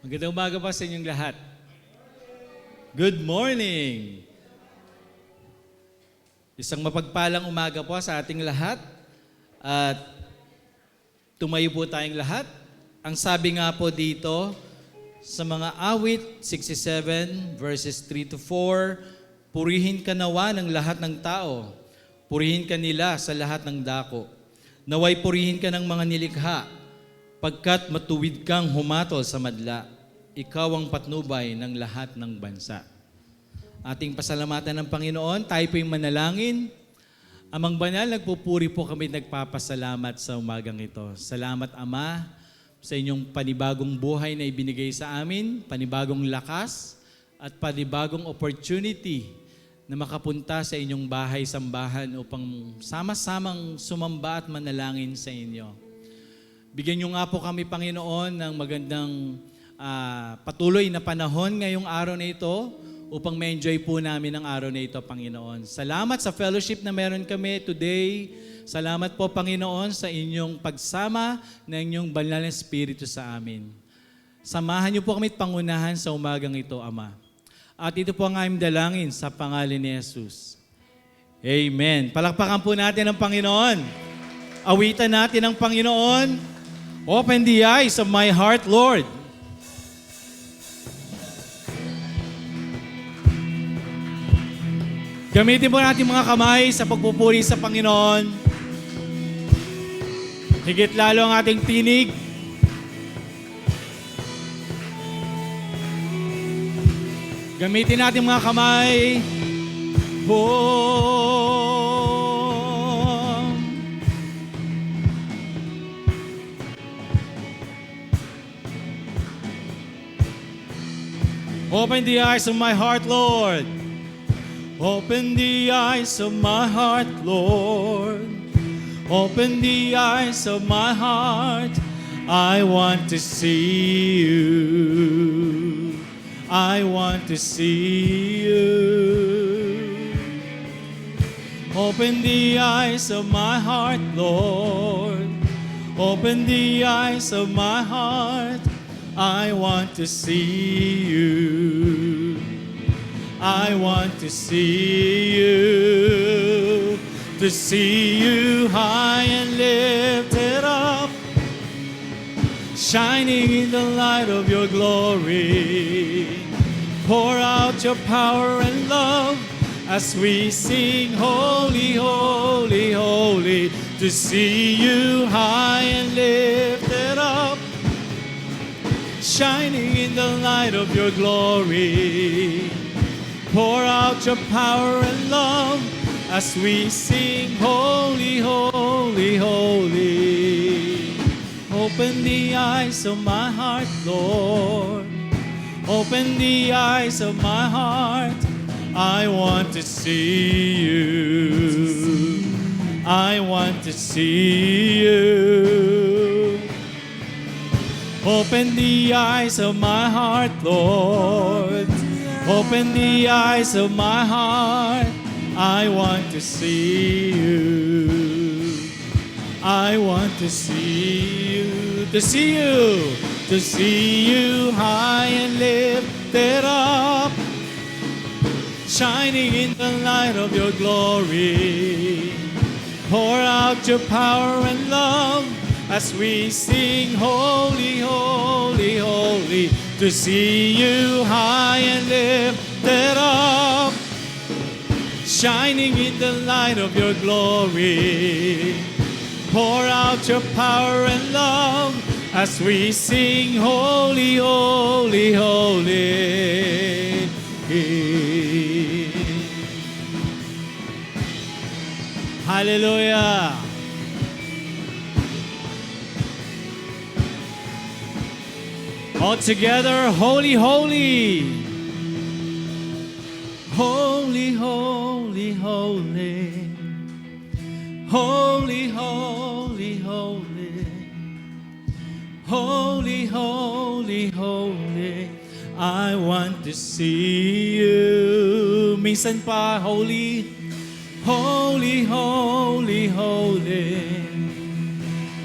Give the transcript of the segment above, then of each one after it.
Magandang umaga po sa inyong lahat. Good morning! Isang mapagpalang umaga po sa ating lahat. At tumayo po tayong lahat. Ang sabi nga po dito sa mga awit 67 verses 3 to 4, purihin ka nawa ng lahat ng tao. Purihin ka nila sa lahat ng dako. Naway purihin ka ng mga nilikha, pagkat matuwid kang humatol sa madla. Ikaw ang patnubay ng lahat ng bansa. Ating pasalamatan ng Panginoon, tayo po'y manalangin. Amang banal, nagpupuri po kami, nagpapasalamat sa umagang ito. Salamat, Ama, sa inyong panibagong buhay na ibinigay sa amin, panibagong lakas, at panibagong opportunity na makapunta sa inyong bahay-sambahan upang sama-samang sumamba at manalangin sa inyo. Bigyan niyo nga po kami, Panginoon, ng magandang patuloy na panahon ngayong araw na ito upang ma-enjoy po namin ang araw na ito, Panginoon. Salamat sa fellowship na meron kami today. Salamat po, Panginoon, sa inyong pagsama ng inyong banal na Espiritu sa amin. Samahan niyo po kami at pangunahan sa umagang ito, Ama. At ito po ang aming dalangin sa pangalan ni Jesus. Amen. Palakpakan po natin ang Panginoon. Awitan natin ang Panginoon. Open the eyes of my heart, Lord. Gamitin po natin mga kamay sa pagpupuri sa Panginoon. Higit lalo ang ating tinig. Gamitin natin mga kamay. Open the eyes of my heart, Lord. Open the eyes of my heart, Lord. Open the eyes of my heart. I want to see you. I want to see you. Open the eyes of my heart, Lord. Open the eyes of my heart. I want to see you. I want to see you high and lifted up, shining in the light of your glory. Pour out your power and love as we sing, holy, holy, holy. To see you high and lifted up, shining in the light of your glory. Pour out your power and love as we sing, holy, holy, holy. Open the eyes of my heart, Lord. Open the eyes of my heart. I want to see you. I want to see you. Open the eyes of my heart, Lord. Open the eyes of my heart. I want to see you. I want to see you. To see you. To see you high and lifted up, shining in the light of your glory. Pour out your power and love as we sing, holy, holy, holy. To see you high and lifted up, shining in the light of your glory. Pour out your power and love as we sing, holy, holy, holy. Hallelujah. All together, holy, holy. Holy, holy, holy. Holy, holy, holy. Holy, holy, holy. I want to see you. Minsan pa, holy. Holy, holy, holy.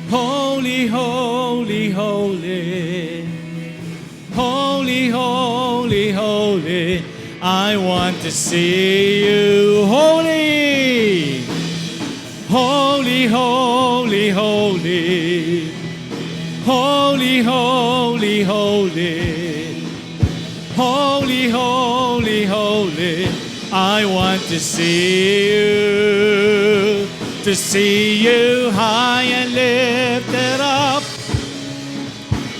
Holy, holy, holy. I want to see you. Holy, holy, holy, holy, holy, holy, holy, holy, holy, holy. I want to see you high and lifted up,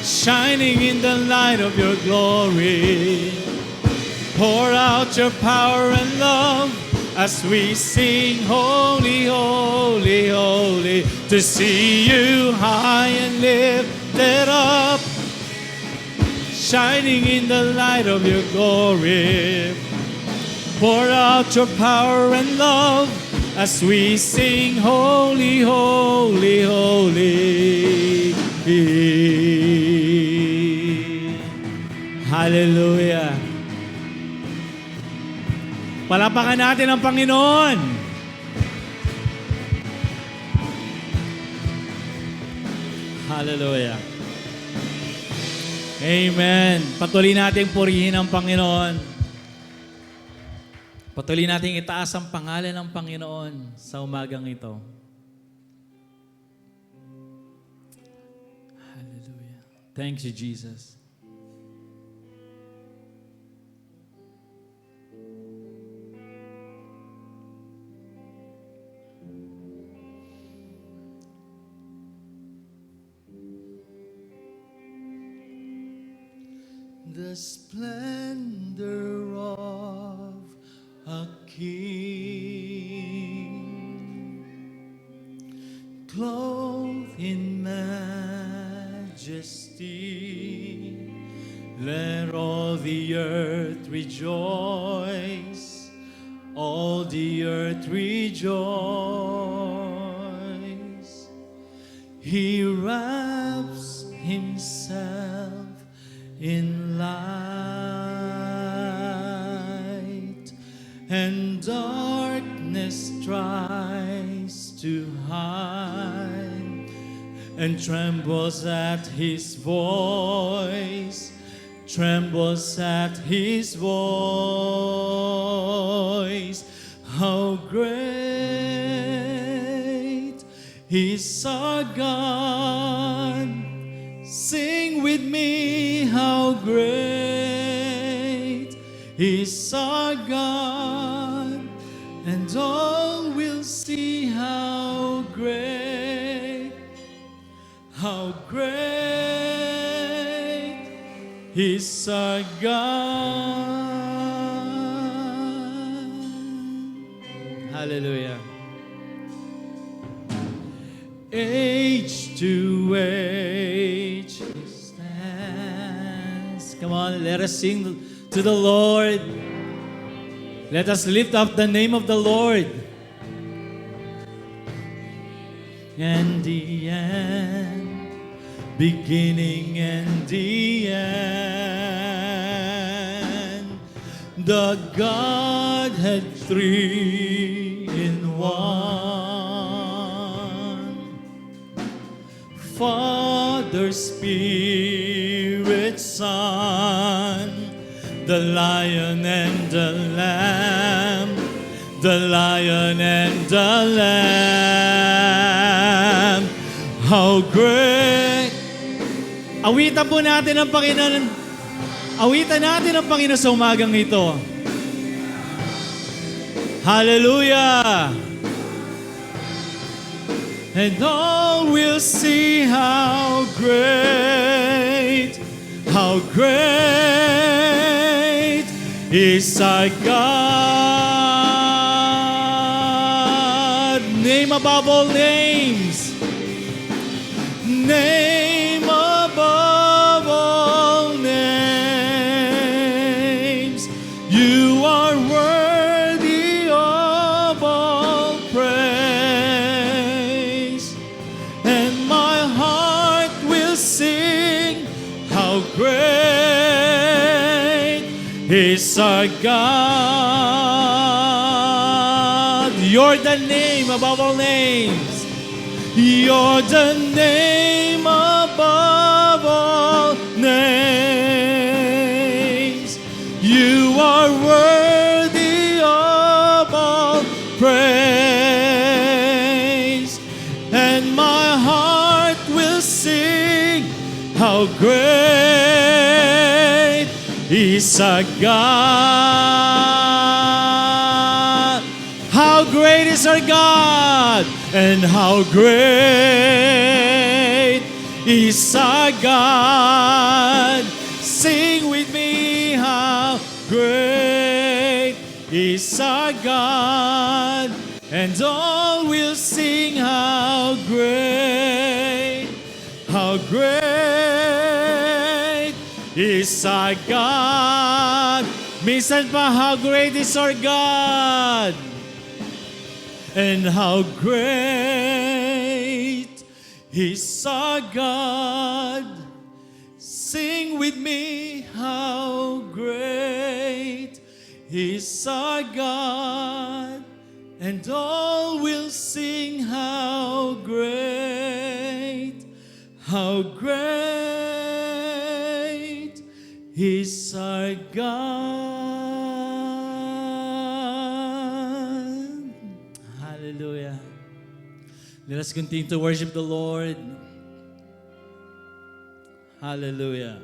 shining in the light of your glory. Pour out your power and love as we sing, holy, holy, holy. To see you high and lifted up, shining in the light of your glory. Pour out your power and love as we sing, holy, holy, holy. Hallelujah. Palapakan natin ang Panginoon. Hallelujah. Amen. Patuloy natin purihin ang Panginoon. Patuloy natin itaas ang pangalan ng Panginoon sa umagang ito. Hallelujah. Thank you, Jesus. The splendor of a king, clothed in majesty, let all the earth rejoice, all the earth rejoice. He wraps himself in light, and darkness tries to hide, and trembles at his voice, trembles at his voice. How great is our God! Sing with me, how great is our God, and all will see how great is our God. Hallelujah. Age to age stands. Come on, let us sing to the Lord. Let us lift up the name of the Lord. And the end, beginning and the end, the Godhead three in one. Father, Spirit, Son, the Lion and the Lamb, the Lion and the Lamb. How great! Awitan po natin ang Panginoon. Awitan natin ang Panginoon sa umagang ito. Hallelujah! And all will see how great is our God. Name above all names. Name above all names. You are worthy of all praise. And my heart will sing how great is our God. You're the name above all names. You're the name above all names. You are worthy great is our God. How great is our God, and how great is our God. Sing with me, how great is our God, and all will sing how great is our God. Minsan pa, how great is our God, and how great is our God. Sing with me, how great is our God, and all will sing how great is our God. Hallelujah. Let us continue to worship the Lord. Hallelujah.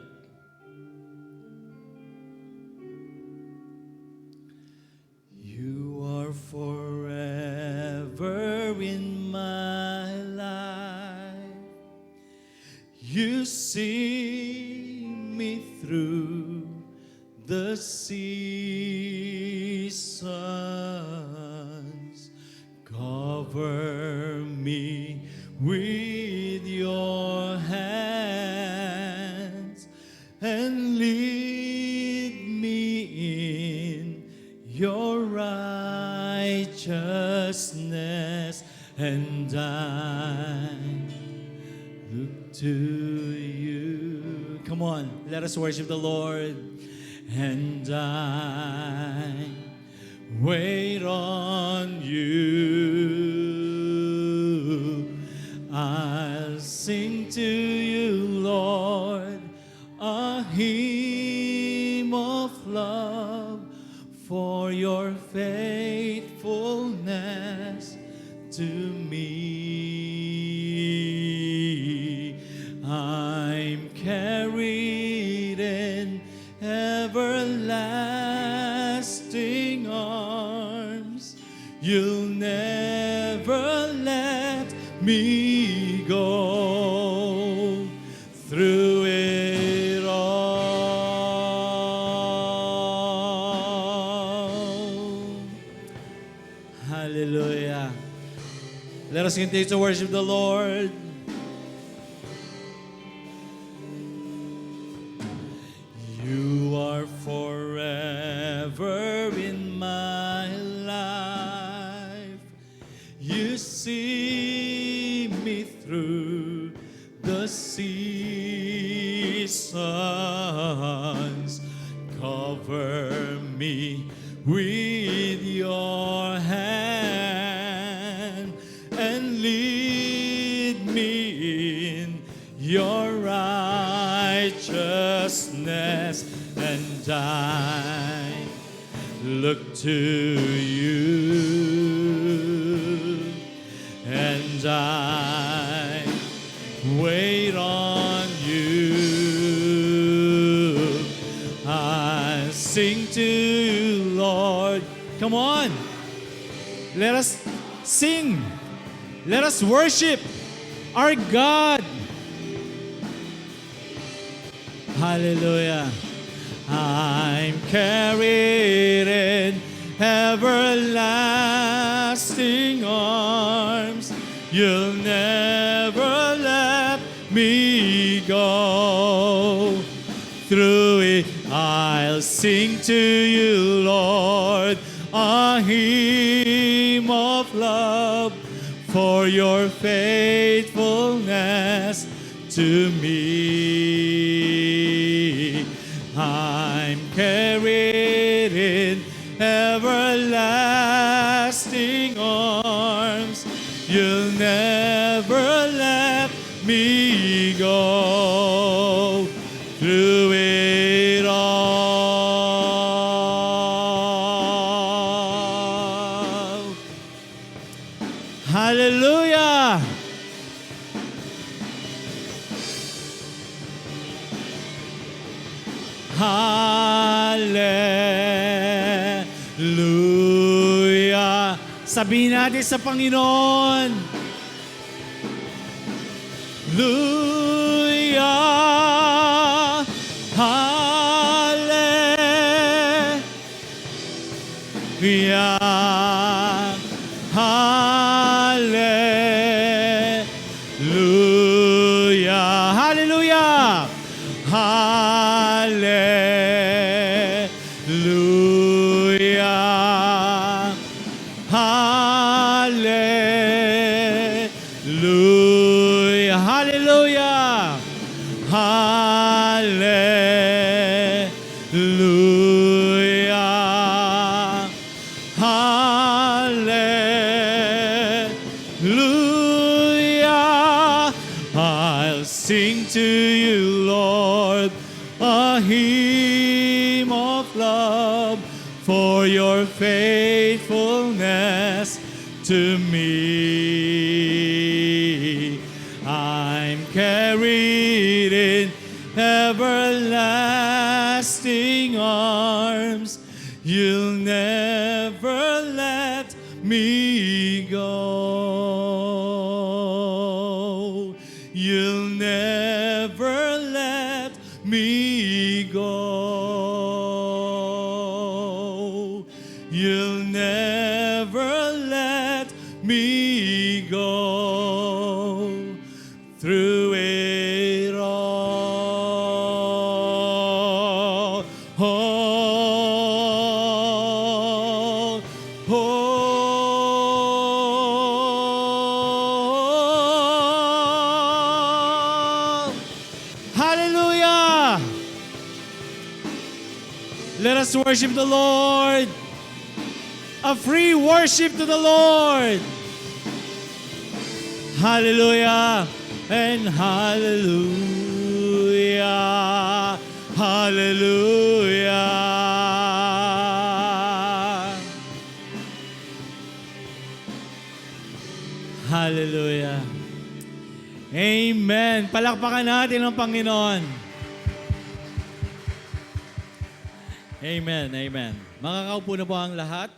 You are forever in my life. You see me through the seasons. Cover me with your hands and lead me in your righteousness, and I look to you. Come on, let us worship the Lord. And I wait on you. I'll sing to you, Lord, a hymn of love for your faithfulness to me. I'm carried in everlasting arms. You'll never let me go through it all. Hallelujah. Let us continue to worship the Lord. You are forever in my life. You see me through the seasons. Cover me with your hand and lead me in your righteousness, and I look to you, and I wait on you. I sing to you, Lord. Come on, let us sing. Let us worship our God. Hallelujah. I'm carried in everlasting arms. You'll never let me go. Through it I'll sing to you, Lord, a hymn of love for your faithfulness to me. I'm carried in everlasting arms. You'll never let me go through it all. Hallelujah! Hallelujah. Sabihin natin sa Panginoon. Hallelujah. Hallelujah. Hallelujah. Hallelujah. Hallelujah. Hallelujah. Hallelujah. Hallelujah. Hallelujah. I'll sing to you, Lord, a hymn of love for your faithfulness to me. I'm carried in everlasting arms. You'll never let me go. You'll never let me go. You'll never let me go through it all. Hallelujah! Let us worship the Lord. A free worship to the Lord. Hallelujah and hallelujah. Hallelujah. Hallelujah. Amen. Palakpakan natin ang Panginoon. Amen. Amen. Makakaupo na po ang lahat.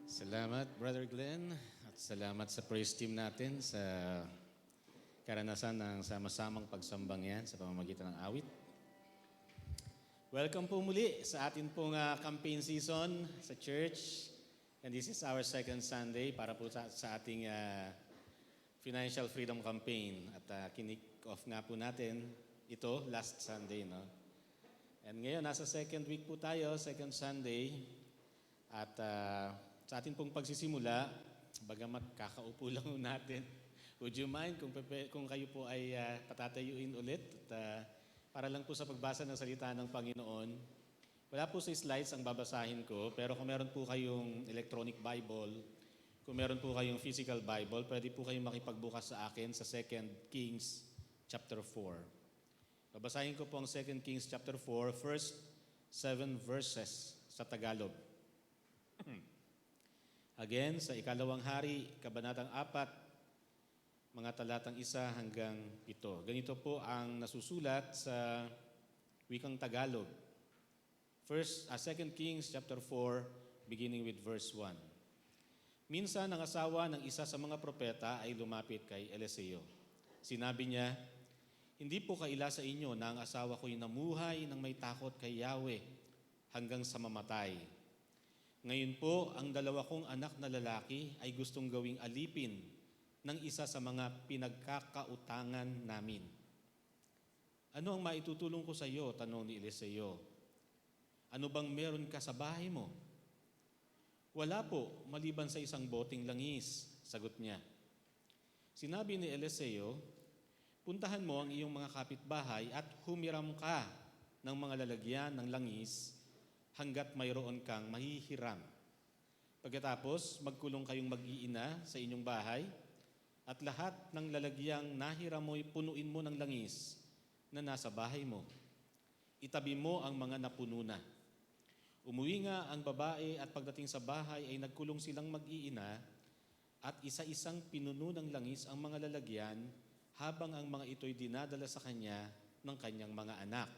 Salamat, Brother Glenn. At salamat sa praise team natin sa karanasan ng sama-samang pagsambang yan sa pamamagitan ng awit. Welcome po muli sa atin pong campaign season sa church. And this is our second Sunday para po sa ating Financial Freedom Campaign. At kinik off nga po natin ito last Sunday. No? And ngayon, nasa second week po tayo, second Sunday. At sa atin pong pagsisimula, bagamat kakaupo lang natin, would you mind kung kayo po ay patatayuin ulit? At, para lang po sa pagbasa ng salita ng Panginoon. Wala po sa slides ang babasahin ko, pero kung meron po kayong electronic Bible, kung meron po kayong physical Bible, pwede po kayong makipagbukas sa akin sa 2 Kings chapter 4. Babasahin ko po ang 2 Kings chapter 4, first 7 verses sa Tagalog. Again, sa ikalawang hari, kabanatang 4, mga talatang 1 hanggang 7. Ganito po ang nasusulat sa wikang Tagalog. 2 Kings chapter 4, beginning with verse 1. Minsan ang asawa ng isa sa mga propeta ay lumapit kay Eliseo. Sinabi niya, "Hindi po kaila sa inyo na ang asawa ko'y namuhay ng may takot kay Yahweh hanggang sa mamatay. Ngayon po, ang dalawa kong anak na lalaki ay gustong gawing alipin ng isa sa mga pinagkakautangan namin." "Ano ang maitutulong ko sa iyo?" tanong ni Eliseo. "Ano bang meron ka sa bahay mo?" "Wala po, maliban sa isang boteng langis," sagot niya. Sinabi ni Eliseo, "Puntahan mo ang iyong mga kapitbahay at humiram ka ng mga lalagyan ng langis hanggat mayroon kang mahihiram. Pagkatapos, magkulong kayong mag-iina sa inyong bahay at lahat ng lalagyang nahiram mo'y punuin mo ng langis na nasa bahay mo. Itabi mo ang mga napuno na." Umuwi nga ang babae at pagdating sa bahay ay nagkulong silang mag-iina at isa-isang pinuno ng langis ang mga lalagyan habang ang mga ito'y dinadala sa kanya ng kanyang mga anak.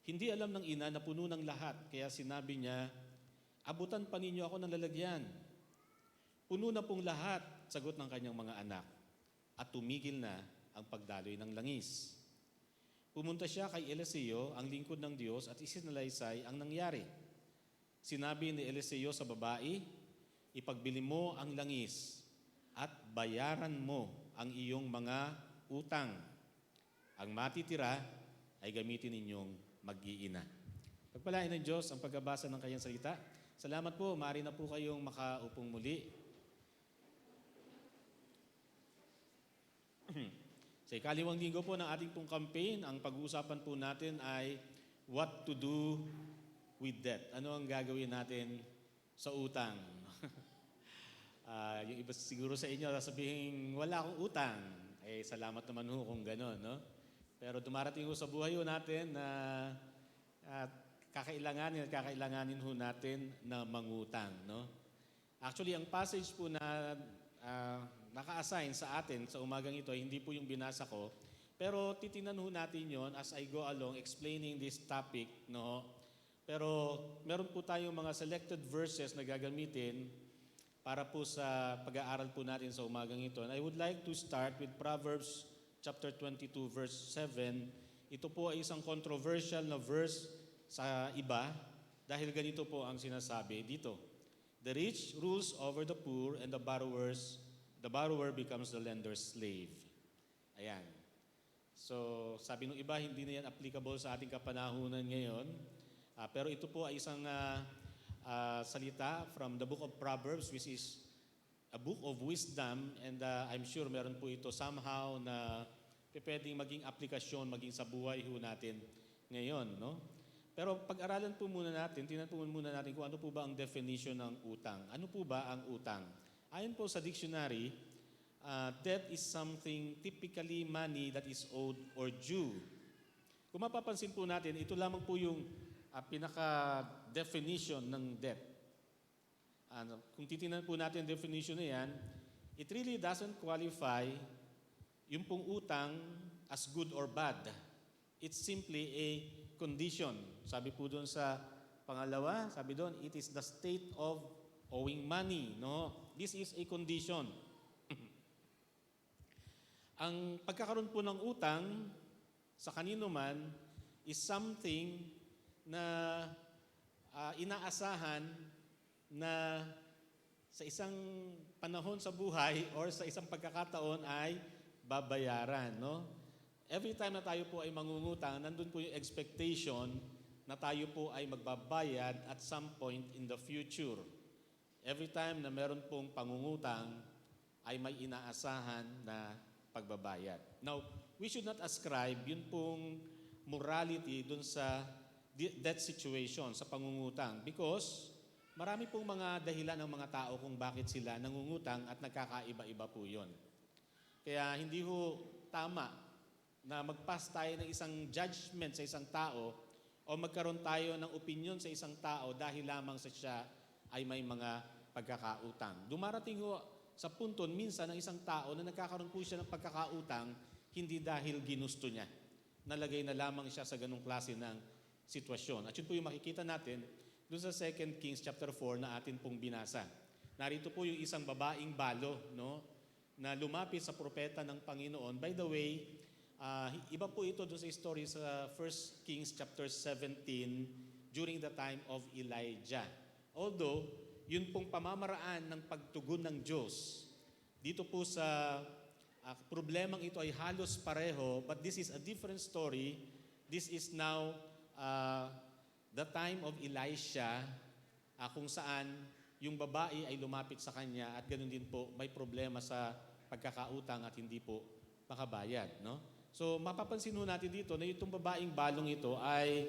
Hindi alam ng ina na puno ng lahat, kaya sinabi niya, abutan pa ninyo ako ng lalagyan. Puno na pong lahat, sagot ng kanyang mga anak, at tumigil na ang pagdaloy ng langis. Pumunta siya kay Eliseo, ang lingkod ng Diyos, at isinalaysay ang nangyari. Sinabi ni Eliseo sa babae, ipagbili mo ang langis at bayaran mo ang iyong mga utang. Ang matitira ay gamitin ninyong mag-iina. Pagpalain ng Diyos ang pagbabasa ng kanyang salita. Salamat po, maaari na po kayong makaupong muli. Sa ikaliwang linggo po ng ating pong campaign, ang pag-uusapan po natin ay what to do with debt. Ano ang gagawin natin sa utang? Yung iba siguro sa inyo, sasabihin, wala akong utang. Eh, salamat naman ho kung gano'n, no? Pero dumarating ho sa buhay ho natin na kakailanganin ho natin na mangutang, no? Actually, ang passage po na naka-assign sa atin sa umagang ito, hindi po yung binasa ko, pero titingnan ho natin yon as I go along explaining this topic, no? Pero meron po tayong mga selected verses na gagamitin para po sa pag-aaral po natin sa umagang ito. And I would like to start with Proverbs chapter 22 verse 7. Ito po ay isang controversial na verse sa iba dahil ganito po ang sinasabi dito. The rich rules over the poor and the borrower becomes the lender's slave. Ayan. So, sabi ng iba, hindi na yan applicable sa ating kapanahunan ngayon. Pero ito po ay isang salita from the book of Proverbs, which is a book of wisdom, and I'm sure meron po ito somehow na pwedeng maging aplikasyon, maging sa buhay ho natin ngayon, no? Pero pag-aralan po muna natin, tingnan po muna natin kung ano po ba ang definition ng utang. Ano po ba ang utang? Ayon po sa dictionary, debt is something typically money that is owed or due. Kung mapapansin po natin, ito lamang po yung pinaka-definition ng debt. Kung titingnan po natin ang definition na yan, it really doesn't qualify yung pong utang as good or bad. It's simply a condition. Sabi po doon sa pangalawa, sabi doon, it is the state of owing money. No? This is a condition. Ang pagkakaroon po ng utang sa kanino man is something na inaasahan na sa isang panahon sa buhay or sa isang pagkakataon ay babayaran, no? Every time na tayo po ay mangungutang, nandun po yung expectation na tayo po ay magbabayad at some point in the future. Every time na meron pong pangungutang ay may inaasahan na pagbabayad. Now, we should not ascribe yun pong morality dun sa that situation, sa pangungutang, because marami pong mga dahilan ng mga tao kung bakit sila nangungutang at nagkakaiba-iba po yun. Kaya hindi ho tama na mag-pass tayo ng isang judgment sa isang tao o magkaroon tayo ng opinion sa isang tao dahil lamang sa siya ay may mga pagkakautang. Dumarating ho sa punto minsan ng isang tao na nagkakaroon po siya ng pagkakautang hindi dahil ginusto niya. Nalagay na lamang siya sa ganung klase ng sitwasyon. At yun po yung makikita natin doon sa 2 Kings chapter 4 na atin pong binasa. Narito po yung isang babaeng balo, no, na lumapit sa propeta ng Panginoon. By the way, iba po ito doon sa story sa 1 Kings chapter 17 during the time of Elijah. Although, yun pong pamamaraan ng pagtugon ng Diyos, dito po sa problemang ito ay halos pareho, but this is a different story. This is now the time of Elisha, kung saan yung babae ay lumapit sa kanya at ganoon din po may problema sa pagkakautang at hindi po makabayad, no? So mapapansin ho natin dito na itong babaeng balong ito ay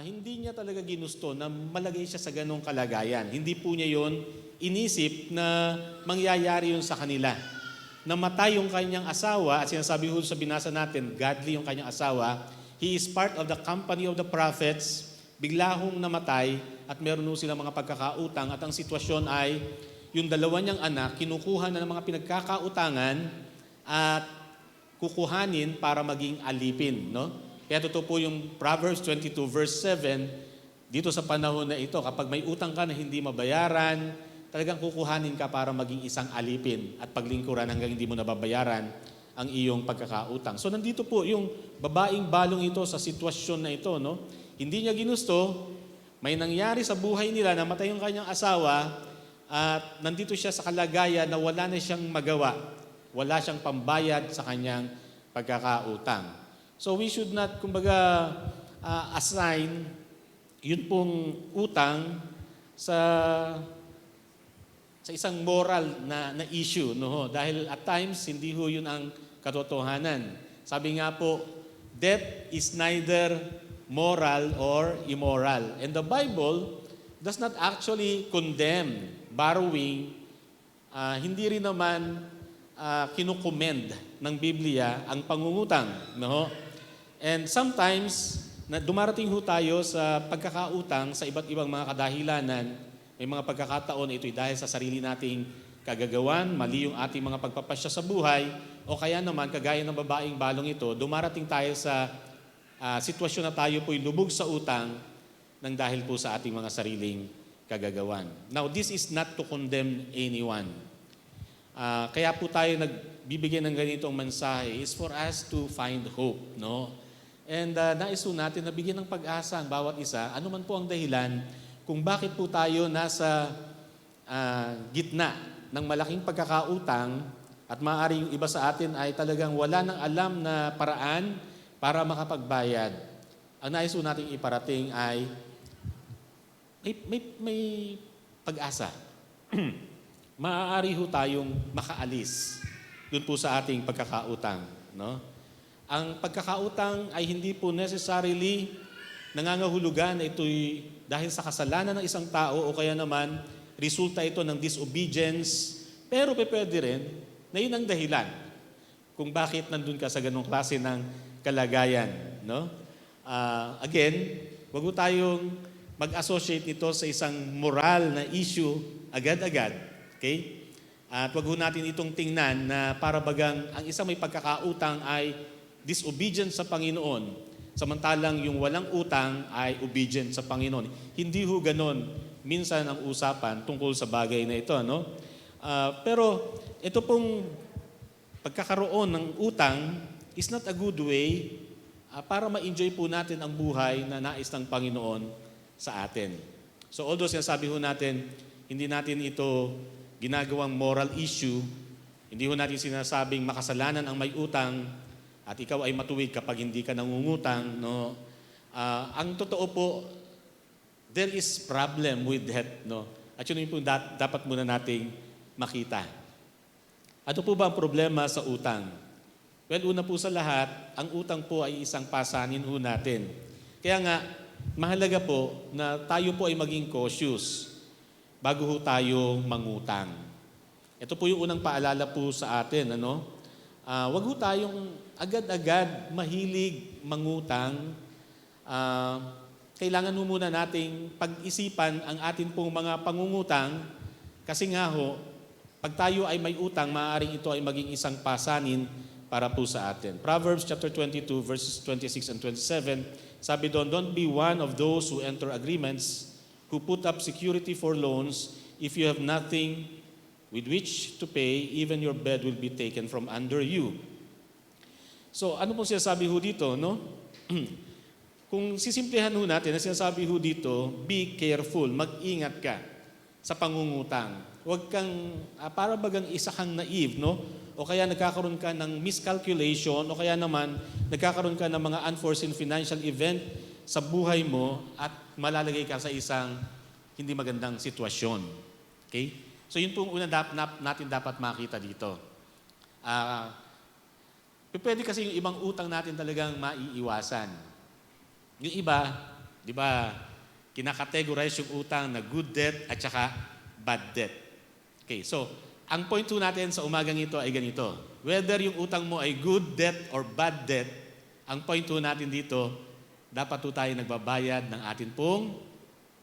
hindi niya talaga ginusto na malagay siya sa ganong kalagayan. Hindi po niya yon inisip na mangyayari yun sa kanila. Namatay yung kanyang asawa at sinasabi ho sa binasa natin, godly yung kanyang asawa. He is part of the company of the prophets. Bigla hong namatay at meron ho silang mga pagkakautang at ang sitwasyon ay yung dalawa niyang anak kinukuha na ng mga pinagkakautangan at kukuhanin para maging alipin, no? Kaya totoo po yung Proverbs 22 verse 7, dito sa panahon na ito, kapag may utang ka na hindi mabayaran, talagang kukuhanin ka para maging isang alipin at paglingkuran hanggang hindi mo nababayaran ang iyong pagkakautang. So nandito po yung babaeng balong ito sa sitwasyon na ito, no? Hindi niya ginusto, may nangyari sa buhay nila, namatay yung kanyang asawa, at nandito siya sa kalagayan na wala na siyang magawa. Wala siyang pambayad sa kanyang pagkakautang. So we should not, kumbaga, assign yun pong utang sa isang moral na issue, no? Dahil at times, hindi ho yun ang katotohanan. Sabi nga po, debt is neither moral or immoral. And the Bible does not actually condemn borrowing. Hindi rin naman kinukomend ng Biblia ang pangungutang. No? And sometimes, dumarating ho tayo sa pagkakautang sa iba't ibang mga kadahilanan. May mga pagkakataon, ito'y dahil sa sarili nating kagagawan, mali yung ating mga pagpapasya sa buhay, o kaya naman, kagaya ng babaeng balong ito, dumarating tayo sa sitwasyon na tayo po'y lubog sa utang ng dahil po sa ating mga sariling kagagawan. Now, this is not to condemn anyone. Kaya po tayo nagbibigay ng ganitong mensahe is for us to find hope, no? And nais po natin na bigyan ng pag-asa ang bawat isa, ano man po ang dahilan kung bakit po tayo nasa gitna ng malaking pagkakautang at maaari yung iba sa atin ay talagang wala nang alam na paraan para makapagbayad. Ang nais po nating iparating ay may pag-asa. Maaari ho tayong makaalis dun po sa ating pagkakautang. No? Ang pagkakautang ay hindi po necessarily nangangahulugan na ito'y dahil sa kasalanan ng isang tao o kaya naman resulta ito ng disobedience, pero pwede rin na yun ang dahilan kung bakit nandun ka sa ganong klase ng kalagayan. No? Again, wag mo tayong mag-associate nito sa isang moral na issue agad-agad. Okay? At wag ho natin itong tingnan na para bagang ang isang may pagkakautang ay disobedient sa Panginoon, samantalang yung walang utang ay obedient sa Panginoon. Hindi ho ganon minsan ang usapan tungkol sa bagay na ito. No? Pero ito pong pagkakaroon ng utang is not a good way para ma-enjoy po natin ang buhay na nais ng Panginoon sa atin. So although sinasabi ho natin, hindi natin ito ginagawang moral issue, hindi ho natin sinasabing makasalanan ang may utang at ikaw ay matuwid kapag hindi ka nangungutang. No? Ang totoo po, there is problem with that. No? At yun yung po dapat muna nating makita. Ano po ba ang problema sa utang? Well, una po sa lahat, ang utang po ay isang pasanin ho natin. Kaya nga, mahalaga po na tayo po ay maging cautious bago ho tayo mangutang. Ito po yung unang paalala po sa atin. Ano? Wag ho tayong agad-agad mahilig mangutang. Kailangan ho muna nating pag-isipan ang atin pong mga pangungutang kasi nga ho, pag tayo ay may utang, maaaring ito ay maging isang pasanin para po sa atin. Proverbs chapter 22 verses 26 and 27, sabi doon, don't be one of those who enter agreements, who put up security for loans. If you have nothing with which to pay, even your bed will be taken from under you. So ano pong sinasabi ho dito, no? Kung sisimplihan ho natin, ang sinasabi ho dito, be careful, mag-ingat ka sa pangungutang. Huwag kang, para bagang isa kang naive, no? O kaya nagkakaroon ka ng miscalculation, o kaya naman nagkakaroon ka ng mga unforeseen financial event sa buhay mo at malalagay ka sa isang hindi magandang sitwasyon. Okay? So yun po ang unang natin dapat makita dito. Pwede kasi yung ibang utang natin talagang maiiwasan. Yung iba, di ba, kinakategorize yung utang na good debt at saka bad debt. Okay, so ang point natin sa umagang ito ay ganito. Whether yung utang mo ay good debt or bad debt, ang point natin dito, dapat tayo nagbabayad ng atin pong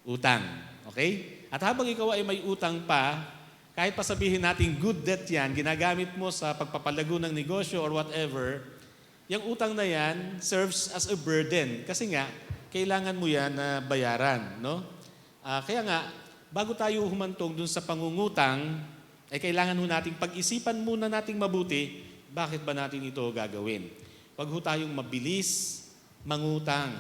utang. Okay? At habang ikaw ay may utang pa, kahit pa sabihin natin good debt yan, ginagamit mo sa pagpapalago ng negosyo or whatever, yung utang na yan serves as a burden. Kasi nga, kailangan mo yan na bayaran. No? Kaya nga, bago tayo humantong dun sa pangungutang, ay kailangan ho nating pag-isipan muna nating mabuti, bakit ba natin ito gagawin? Huwag ho tayong mabilis mangutang.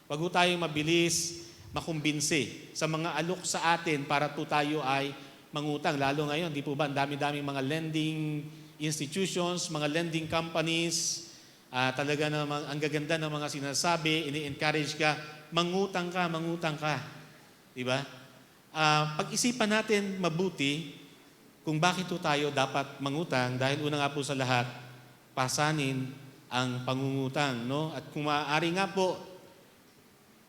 Huwag ho tayong mabilis makumbinsi sa mga alok sa atin para po tayo ay mangutang. Lalo ngayon, di po ba, ang dami-daming mga lending institutions, mga lending companies, talaga namang ang gaganda ng mga sinasabi, ini-encourage ka, mangutang ka, mangutang ka. Di ba? Pag-isipan natin mabuti kung bakit po tayo dapat mangutang dahil una nga po sa lahat, pasanin ang pangungutang. No? At kung maaari nga po,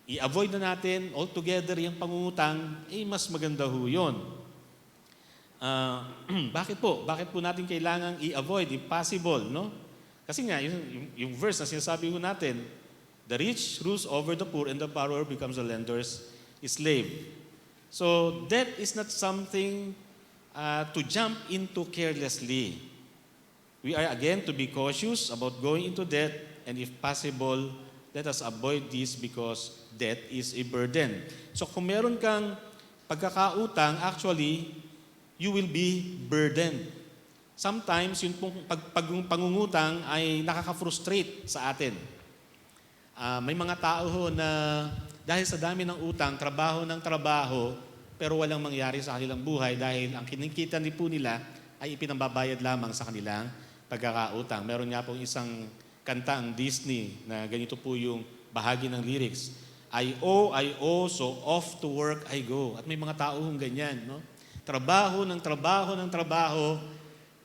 i-avoid na natin altogether yung pangungutang, mas maganda ho yun. Bakit po? Bakit po natin kailangang i-avoid, impossible, no? Kasi nga, yung verse na sinasabi ko natin, the rich rules over the poor and the borrower becomes the lender's slave. So, debt is not something to jump into carelessly. We are again to be cautious about going into debt, and if possible, let us avoid this because debt is a burden. So, kung meron kang pagkakautang, actually, you will be burdened. Sometimes, yung pangungutang ay nakaka-frustrate sa atin. May mga tao ho na dahil sa dami ng utang, trabaho ng trabaho, pero walang mangyari sa kanilang buhay dahil ang kinikita po nila ay ipinambabayad lamang sa kanilang pagkakautang. Meron nga pong isang kanta ang Disney na ganito po yung bahagi ng lyrics. I owe, so off to work I go. At may mga tao hong ganyan, no? Trabaho,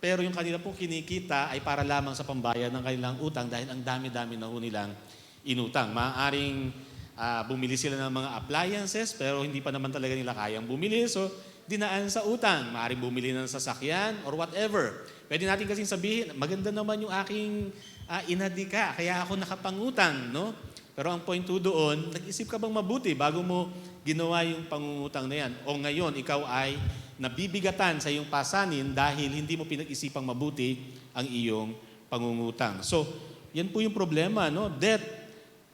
pero yung kanila pong kinikita ay para lamang sa pambayad ng kanilang utang dahil ang dami-dami na ho nilang inutang. Maaaring bumili sila ng mga appliances pero hindi pa naman talaga nila kayang bumili. So, dinaan sa utang. Maaaring bumili ng sasakyan or whatever. Pwede natin kasing sabihin, maganda naman yung aking inadika, kaya ako nakapangutang, no? Pero ang point doon, nag-isip ka bang mabuti bago mo ginawa yung pangungutang na yan? O ngayon, ikaw ay nabibigatan sa iyong pasanin dahil hindi mo pinag-isipang mabuti ang iyong pangungutang. So, yan po yung problema, no? Debt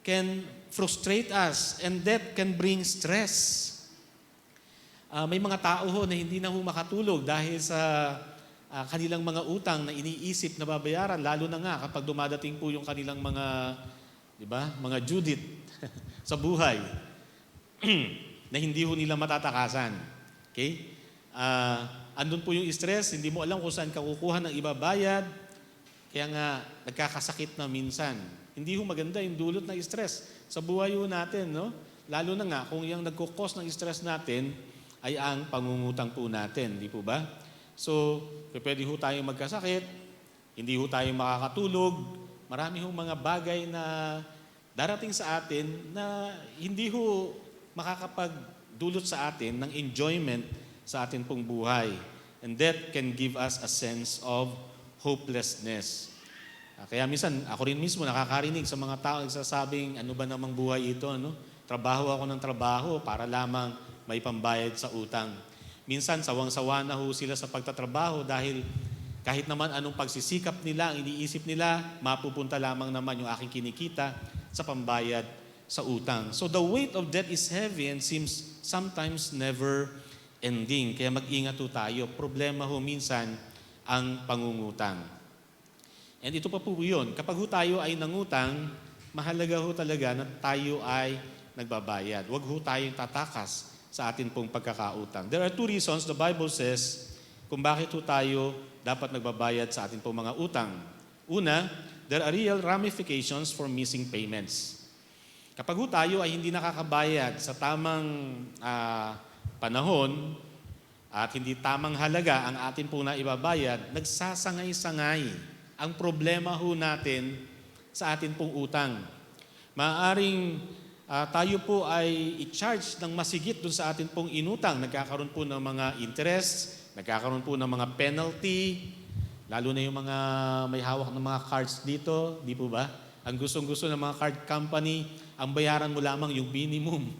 can frustrate us and debt can bring stress. May mga tao ho na hindi na ho makatulog dahil sa kanilang mga utang na iniisip na babayaran, lalo na nga kapag dumadating po yung kanilang mga, di ba, mga Judith sa buhay na hindi ho nila matatakasan. Okay? Andun po yung stress, hindi mo alam kung saan ka kukuha ng ibabayad, kaya nga nagkakasakit na minsan. Hindi ho maganda yung dulot ng stress sa buhay ho natin, no? Lalo na nga kung yung nagkukos ng stress natin ay ang pangungutang po natin, di po ba? So, pwede ho tayong magkasakit, hindi ho tayo makakatulog, marami ho mga bagay na darating sa atin na hindi ho makakapagdulot sa atin ng enjoyment sa atin pong buhay. And that can give us a sense of hopelessness. Kaya minsan, ako rin mismo nakakarinig sa mga tao nagsasabing, ano ba namang buhay ito? Ano? Trabaho ako ng trabaho para lamang may pambayad sa utang. Minsan, sawang-sawa na ho sila sa pagtatrabaho dahil kahit naman anong pagsisikap nila, ang iniisip nila, mapupunta lamang naman yung aking kinikita sa pambayad sa utang. So the weight of debt is heavy and seems sometimes never ending. Kaya mag-ingat ho tayo. Problema ho minsan ang pangungutang. And ito pa po yun. Kapag ho tayo ay nangutang, mahalaga ho talaga na tayo ay nagbabayad. Huwag ho tayong tatakas sa atin pong pagkakautang. There are two reasons the Bible says kung bakit ho tayo dapat nagbabayad sa atin pong mga utang. Una, there are real ramifications for missing payments. Kapag ho tayo ay hindi nakakabayad sa tamang panahon at hindi tamang halaga ang atin pong naibabayad, nagsasangay-sangay ang problema ho natin sa atin pong utang. Maaaring tayo po ay i-charge ng masigit dun sa atin pong inutang. Nagkakaroon po ng mga interest, nagkakaroon po ng mga penalty, lalo na yung mga may hawak ng mga cards dito, di po ba? Ang gustong-gusto ng mga card company, ang bayaran mo lamang yung minimum.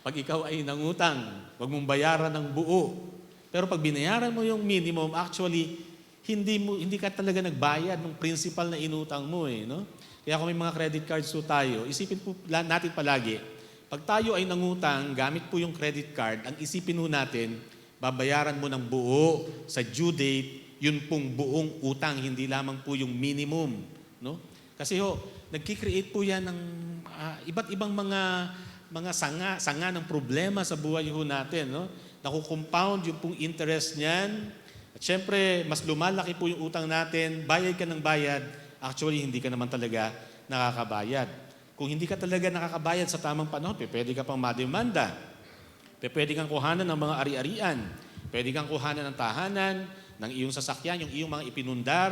Pag ikaw ay nangutang, huwag mong bayaran ng buo. Pero pag binayaran mo yung minimum, actually, hindi ka talaga nagbayad ng principal na inutang mo eh, no? Kaya kung may mga credit cards po tayo, isipin po natin palagi, pag tayo ay nangutang, gamit po yung credit card, ang isipin po natin, babayaran mo ng buo sa due date, yun pong buong utang, hindi lamang po yung minimum, no? Kasi nagki-create po yan ng iba't ibang mga sanga ng problema sa buhay ho natin, no? Nakukompound yung pong interest niyan. At syempre, mas lumalaki po yung utang natin, bayad ka ng bayad, actually hindi ka naman talaga nakakabayad. Kung hindi ka talaga nakakabayad sa tamang panahon, pwede ka pang mademanda. Pwede kang kuhanan ng mga ari-arian. Pwede kang kuhanan ng tahanan, ng iyong sasakyan, yung iyong mga ipinundar,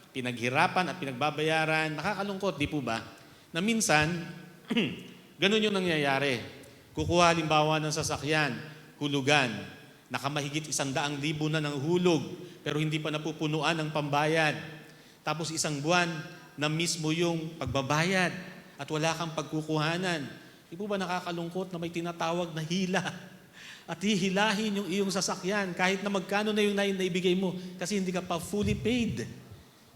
pinaghirapan at pinagbabayaran. Nakakalungkot, di po ba? Na minsan, ganun yung nangyayari. Kukuha halimbawa ng sasakyan, hulugan, nakamahigit 100,000 na ng hulog, pero hindi pa napupunuan ng pambayad. Tapos isang buwan na mismo yung pagbabayad at wala kang pagkukuhanan. Di po ba nakakalungkot na may tinatawag na hila? At hihilahin yung iyong sasakyan kahit na magkano na yung naibigay mo kasi hindi ka pa fully paid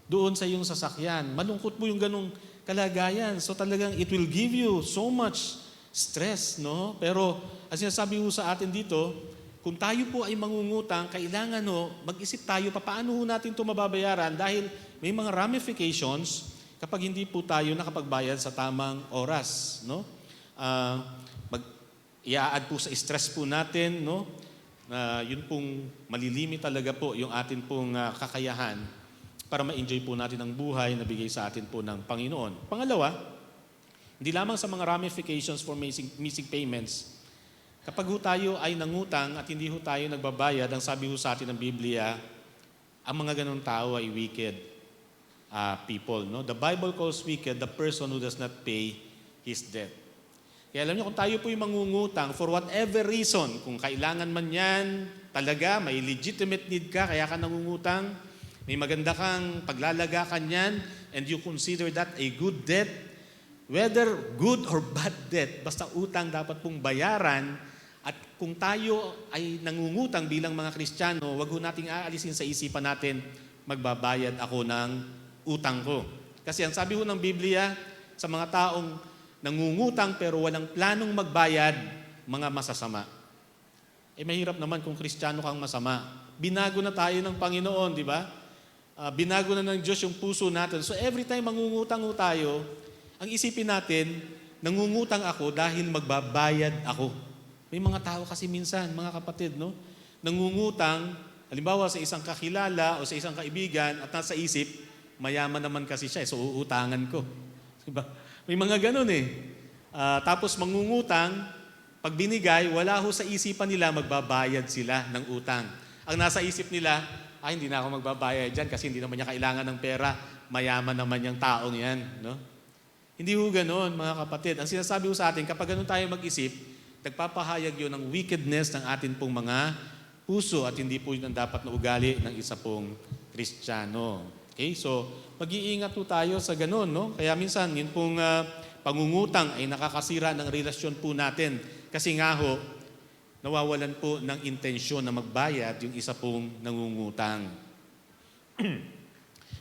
doon sa iyong sasakyan. Malungkot po yung ganong kalagayan. So talagang it will give you so much stress, no? Pero ang sinasabi po sa atin dito, kung tayo po ay mangungutang, kailangan mag-isip tayo paano natin ito mababayaran dahil may mga ramifications kapag hindi po tayo nakapagbayad sa tamang oras, no? I-add po sa stress po natin, no? Yun pong malilimit talaga po yung atin pong kakayahan para ma-enjoy po natin ang buhay na bigay sa atin po ng Panginoon. Pangalawa, hindi lamang sa mga ramifications for missing payments, kapag tayo ay nangutang at hindi tayo nagbabayad, ang sabi sa atin ng Biblia, ang mga ganong tao ay wicked people. No? The Bible calls wicked the person who does not pay his debt. Kaya alam niyo, kung tayo po yung mangungutang, for whatever reason, kung kailangan man yan, talaga, may legitimate need ka, kaya ka nangungutang, may maganda kang paglalagakan yan, and you consider that a good debt, whether good or bad debt, basta utang dapat pong bayaran. At kung tayo ay nangungutang bilang mga Kristiyano, wag ho nating aalisin sa isipan natin, magbabayad ako ng utang ko. Kasi ang sabi ho ng Biblia, sa mga taong nangungutang pero walang planong magbayad, mga masasama. Mahirap naman kung Kristiyano kang masama. Binago na tayo ng Panginoon, di ba? Binago na ng Diyos yung puso natin. So every time mangungutang ho tayo, ang isipin natin, nangungutang ako dahil magbabayad ako. May mga tao kasi minsan, mga kapatid, no? Nangungutang, halimbawa sa isang kakilala o sa isang kaibigan at nasa isip, mayaman naman kasi siya, so uutangan ko. Diba? May mga ganun tapos mangungutang, pag binigay, wala ho sa isipan nila, magbabayad sila ng utang. Ang nasa isip nila, hindi na ako magbabayad dyan kasi hindi naman niya kailangan ng pera, mayaman naman yung taong yan, no? Hindi ho ganoon, mga kapatid. Ang sinasabi ho sa atin, kapag ganun tayo mag-isip, nagpapahayag yun ng wickedness ng atin pong mga puso at hindi po yun ang dapat na ugali ng isa pong Kristiyano. Okay? So, mag-iingat po tayo sa ganun, no? Kaya minsan, yun pong pangungutang ay nakakasira ng relasyon po natin. Kasi nga ho, nawawalan po ng intensyon na magbayad yung isa pong nangungutang.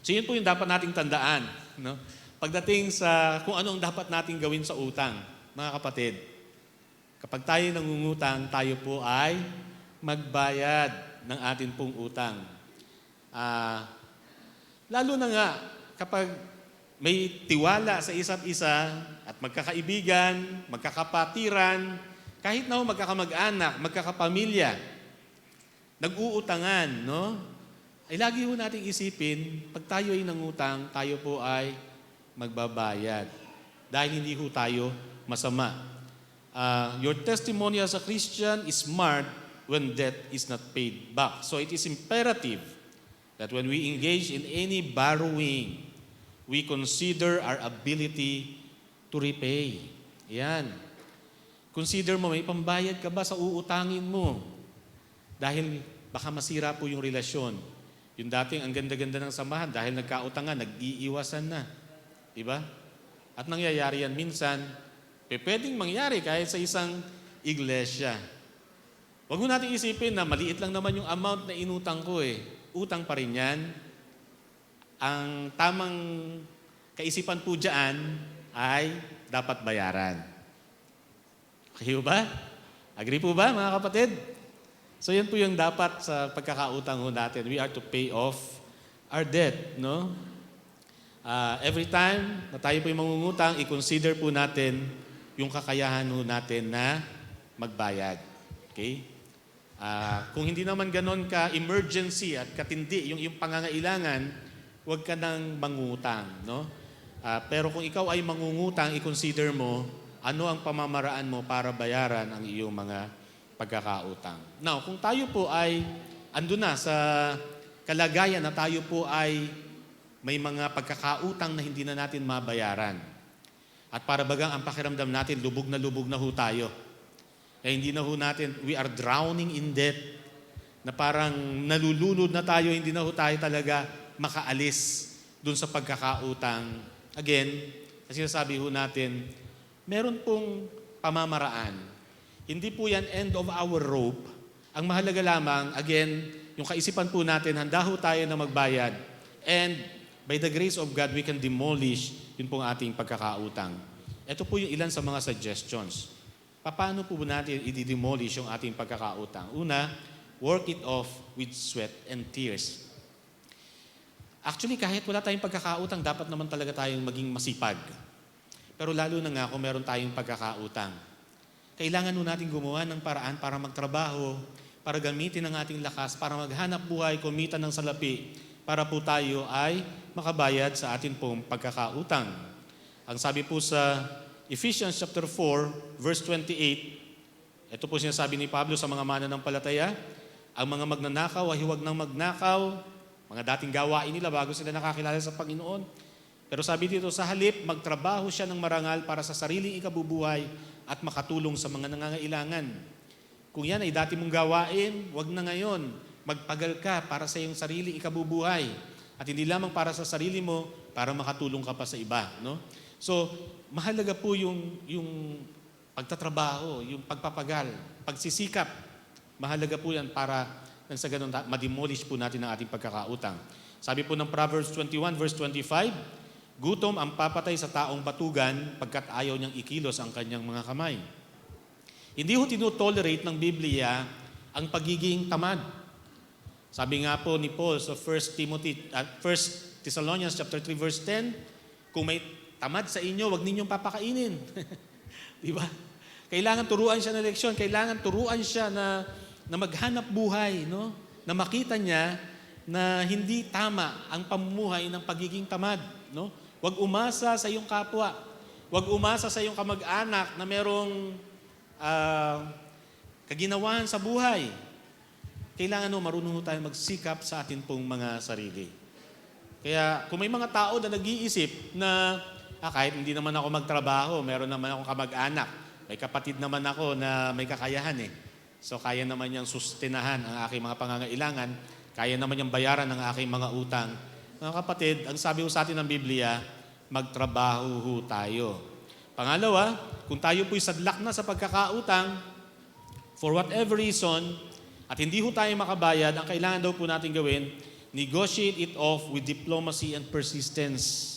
So, yun po yung dapat nating tandaan, no? Pagdating sa kung ano ang dapat nating gawin sa utang, mga kapatid, kapag tayo nangungutang, tayo po ay magbayad ng atin pong utang. Lalo na nga, kapag may tiwala sa isa't isa at magkakaibigan, magkakapatiran, kahit na magkakamag-anak, magkakapamilya, nag-uutangan, no? Ay lagi ho nating isipin, pag tayo ay nangutang, tayo po ay magbabayad. Dahil hindi ho tayo masama. Your testimony as a Christian is marred when debt is not paid back. So it is imperative that when we engage in any borrowing, we consider our ability to repay. Yan. Consider mo, may pambayad ka ba sa uutangin mo? Dahil baka masira po yung relasyon. Yung dating ang ganda-ganda ng samahan, dahil nagkautangan, nag-iiwasan na. Diba? At nangyayari yan minsan, pwedeng mangyari kahit sa isang iglesia. Huwag mo natin isipin na maliit lang naman yung amount na inutang ko eh. Utang pa rin yan. Ang tamang kaisipan po dyan ay dapat bayaran. Okay ba? Agree po ba mga kapatid? So yan po yung dapat sa pagkakautang ho natin. We are to pay off our debt, no? Every time na tayo po yung mangungutang, i-consider po natin yung kakayahan ho natin na magbayad. Okay? Kung hindi naman ganon ka emergency at katindi yung pangangailangan, huwag ka nang mangungutang, no? Pero kung ikaw ay mangungutang, i-consider mo ano ang pamamaraan mo para bayaran ang iyong mga pagkakautang. Now, kung tayo po ay andun na sa kalagayan na tayo po ay may mga pagkakautang na hindi na natin mabayaran. At para bagang ang pakiramdam natin, lubog na ho tayo. Kaya hindi na ho natin, we are drowning in debt, na parang nalulunod na tayo, hindi na ho tayo talaga makaalis dun sa pagkakautang. Again, kasi sinasabi ho natin, meron pong pamamaraan. Hindi po yan end of our rope. Ang mahalaga lamang, again, yung kaisipan po natin, handa ho tayo na magbayad. And by the grace of God, we can demolish yun pong ating pagkakautang. Ito po yung ilan sa mga suggestions. Paano po natin i-demolish yung ating pagkakautang? Una, work it off with sweat and tears. Actually, kahit wala tayong pagkakautang, dapat naman talaga tayong maging masipag. Pero lalo na nga kung meron tayong pagkakautang. Kailangan nun natin gumawa ng paraan para magtrabaho, para gamitin ang ating lakas, para maghanap buhay, kumita ng salapi, para po tayo ay makabayad sa atin pong pagkakautang. Ang sabi po sa Ephesians chapter 4, verse 28, ito po sinasabi ni Pablo sa mga mananampalataya, ang mga magnanakaw ay huwag nang magnakaw, mga dating gawain nila bago sila nakakilala sa Panginoon. Pero sabi dito, sa halip, magtrabaho siya ng marangal para sa sariling ikabubuhay at makatulong sa mga nangangailangan. Kung yan ay dati mong gawain, huwag na ngayon. Magpagal ka para sa iyong sarili ikabubuhay. At hindi lamang para sa sarili mo, para makatulong ka pa sa iba. No? So, mahalaga po yung pagtatrabaho, yung pagpapagal, pagsisikap. Mahalaga po yan para nang sa ganun, ma-demolish po natin ang ating pagkakautang. Sabi po ng Proverbs 21 verse 25, gutom ang papatay sa taong batugan pagkat ayaw niyang ikilos ang kanyang mga kamay. Hindi ho tinotolerate ng Biblia ang pagiging tamad. Sabi nga po ni Paul sa 1 Thessalonians chapter 3 verse 10, kung may tamad sa inyo, wag ninyong papakainin. Di ba? Kailangan turuan siya ng leksyon, kailangan turuan siya na maghanap buhay, no? Na makita niya na hindi tama ang pamumuhay ng pagiging tamad, no? Wag umasa sa iyong kapwa. Wag umasa sa iyong kamag-anak na merong kaginawahan sa buhay. Kailangan marunong tayo magsikap sa atin pong mga sarili. Kaya kung may mga tao na nag-iisip na kahit hindi naman ako magtrabaho, meron naman akong kamag-anak, may kapatid naman ako na may kakayahan eh. So kaya naman niyang sustinahan ang aking mga pangangailangan, kaya naman niyang bayaran ang aking mga utang. Mga kapatid, ang sabi ho sa atin ng Biblia, magtrabaho ho tayo. Pangalawa, kung tayo po'y sadlak na sa pagkakautang, for whatever reason, at hindi ho tayo makabayad, ang kailangan daw po natin gawin, negotiate it off with diplomacy and persistence.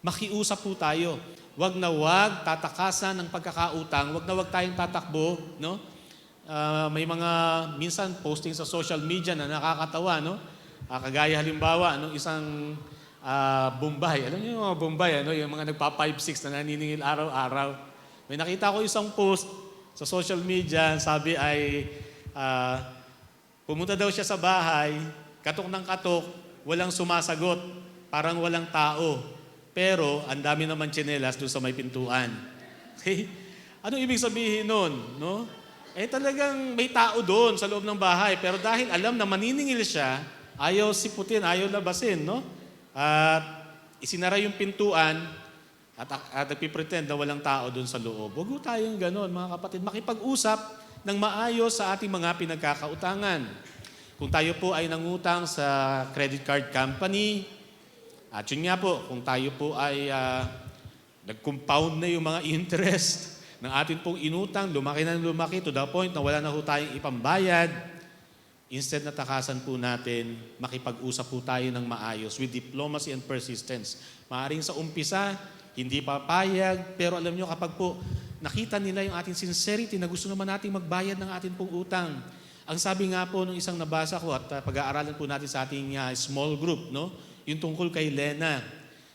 Makiusap po tayo. Wag na wag tatakasan ng pagkakautang, wag na wag tayong tatakbo, no? May mga minsan posting sa social media na nakakatawa, no? Kagaya halimbawa, no, isang Bombay. Alam niyo yung mga Bombay, ano, yung mga nagpa-5-6 na naniningil araw-araw. May nakita ko isang post sa social media, sabi ay pumunta daw siya sa bahay, katok ng katok, walang sumasagot, parang walang tao. Pero ang dami naman tsinelas doon sa may pintuan. Okay? Anong ibig sabihin nun? No? Talagang may tao doon sa loob ng bahay. Pero dahil alam na maniningil siya, ayaw siputin, ayaw labasin. No? At isinara yung pintuan at nagpipretend na walang tao doon sa loob. Huwag tayong ganon, mga kapatid. Makipag-usap ng maayos sa ating mga pinagkakautangan. Kung tayo po ay nangutang sa credit card company, at yun nga po, kung tayo po ay nag-compound na yung mga interest ng atin pong inutang, lumaki na lumaki to the point na wala na ho tayong ipambayad, instead na takasan po natin, makipag-usap po tayo ng maayos with diplomacy and persistence. Maaring sa umpisa, hindi papayag, pero alam nyo kapag po nakita nila yung ating sincerity na gusto naman natin magbayad ng ating pong utang. Ang sabi nga po nung isang nabasa ko at pag-aaralan po natin sa ating small group, no? Yung tungkol kay Lena.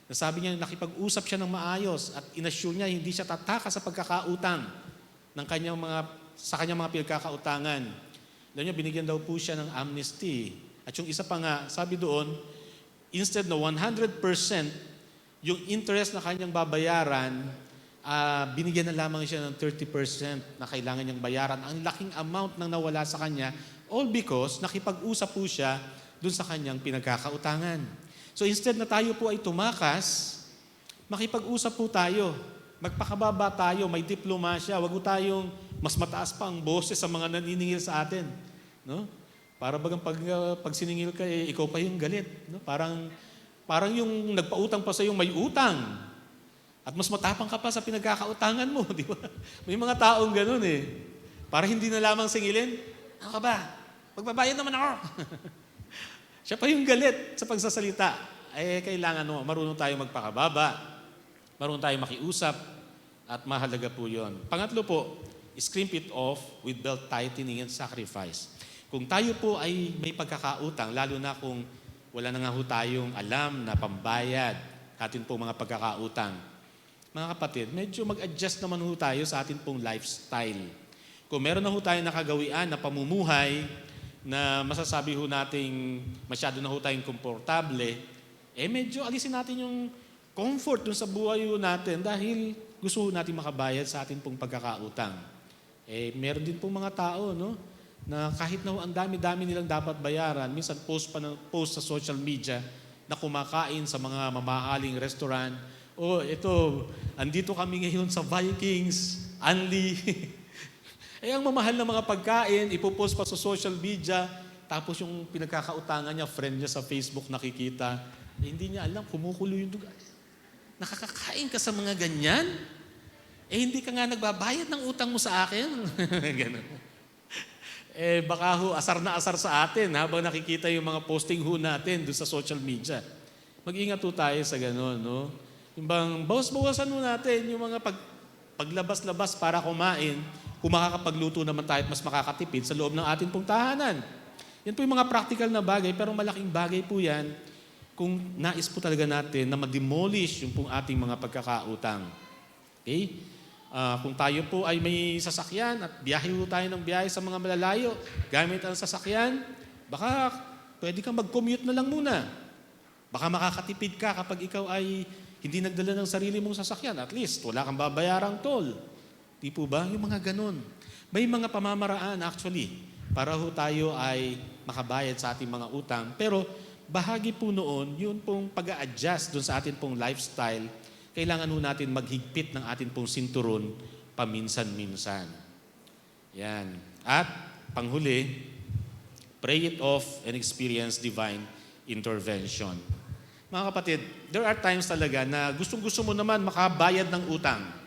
Nasabi niya nakipag-usap siya ng maayos at inassure niya hindi siya tataka sa pagkakautang ng sa kanyang mga pinagkakautangan. Alam niya, binigyan daw po siya ng amnesty. At yung isa pa nga, sabi doon, instead na 100% yung interest na kanyang babayaran, binigyan na lamang siya ng 30% na kailangan niyang bayaran. Ang laking amount nang nawala sa kanya, all because nakipag-usap po siya dun sa kanyang pinagkakautangan. So instead na tayo po ay tumakas, makipag-usap po tayo. Magpakababa tayo, may diplomasya. Huwag po tayong mas mataas pa ang boses sa mga naniningil sa atin. No? Para bagang pag siningil ka, ikaw pa yung galit. No? Parang yung nagpautang pa sa yung may utang. At mas matapang ka pa sa pinagkakautangan mo. Di ba? May mga taong ganun eh. Para hindi na lamang singilin, ano ka ba? Magbabayad naman ako. Siya pa yung galit sa pagsasalita. Kailangan marunong tayo magpakababa, marunong tayo makiusap, at mahalaga po yon. Pangatlo po, scrimp it off with belt tightening and sacrifice. Kung tayo po ay may pagkakautang, lalo na kung wala na nga ho tayong alam na pambayad atin po mga pagkakautang, mga kapatid, medyo mag-adjust naman ho tayo sa atin pong lifestyle. Kung meron na ho tayong nakagawian na pamumuhay, na masasabi ho nating masyado na ho tayong komportable, medyo alisin natin yung comfort dun sa buhay ho natin dahil gusto ho natin makabayad sa atin pong pagkakautang. Meron din pong mga tao, no, na kahit na ho ang dami-dami nilang dapat bayaran, minsan post sa social media na kumakain sa mga mamahaling restaurant. Ito, andito kami ngayon sa Vikings, Anli. Ang mamahal na mga pagkain, ipopost pa sa social media, tapos yung pinagkakautangan niya, friend niya sa Facebook nakikita, hindi niya alam, kumukulo yung duga. Nakakakain ka sa mga ganyan? Hindi ka nga nagbabayad ng utang mo sa akin. Ganun. Baka ho, asar na asar sa atin habang nakikita yung mga posting ho natin doon sa social media. Mag-ingat ho tayo sa ganun, no? Yung bang, bawas-bawasan ho natin yung mga paglabas-labas para kumain, kung makakapagluto naman tayo at mas makakatipid sa loob ng ating pong tahanan. Yan po yung mga practical na bagay, pero malaking bagay po yan kung nais po talaga natin na ma-demolish yung pong ating mga pagkakautang. Okay? Kung tayo po ay may sasakyan at biyahe po tayo ng biyahe sa mga malalayo, gamit ang sasakyan, baka pwede kang mag-commute na lang muna. Baka makakatipid ka kapag ikaw ay hindi nagdala ng sarili mong sasakyan. At least, wala kang babayarang toll. Di po ba? Yung mga ganun. May mga pamamaraan actually para ho tayo ay makabayad sa ating mga utang. Pero bahagi po noon, yun pong pag-a-adjust dun sa ating pong lifestyle, kailangan ho natin maghigpit ng ating pong sinturon paminsan-minsan. Yan. At panghuli, pray it off and experience divine intervention. Mga kapatid, there are times talaga na gustong-gusto mo naman makabayad ng utang.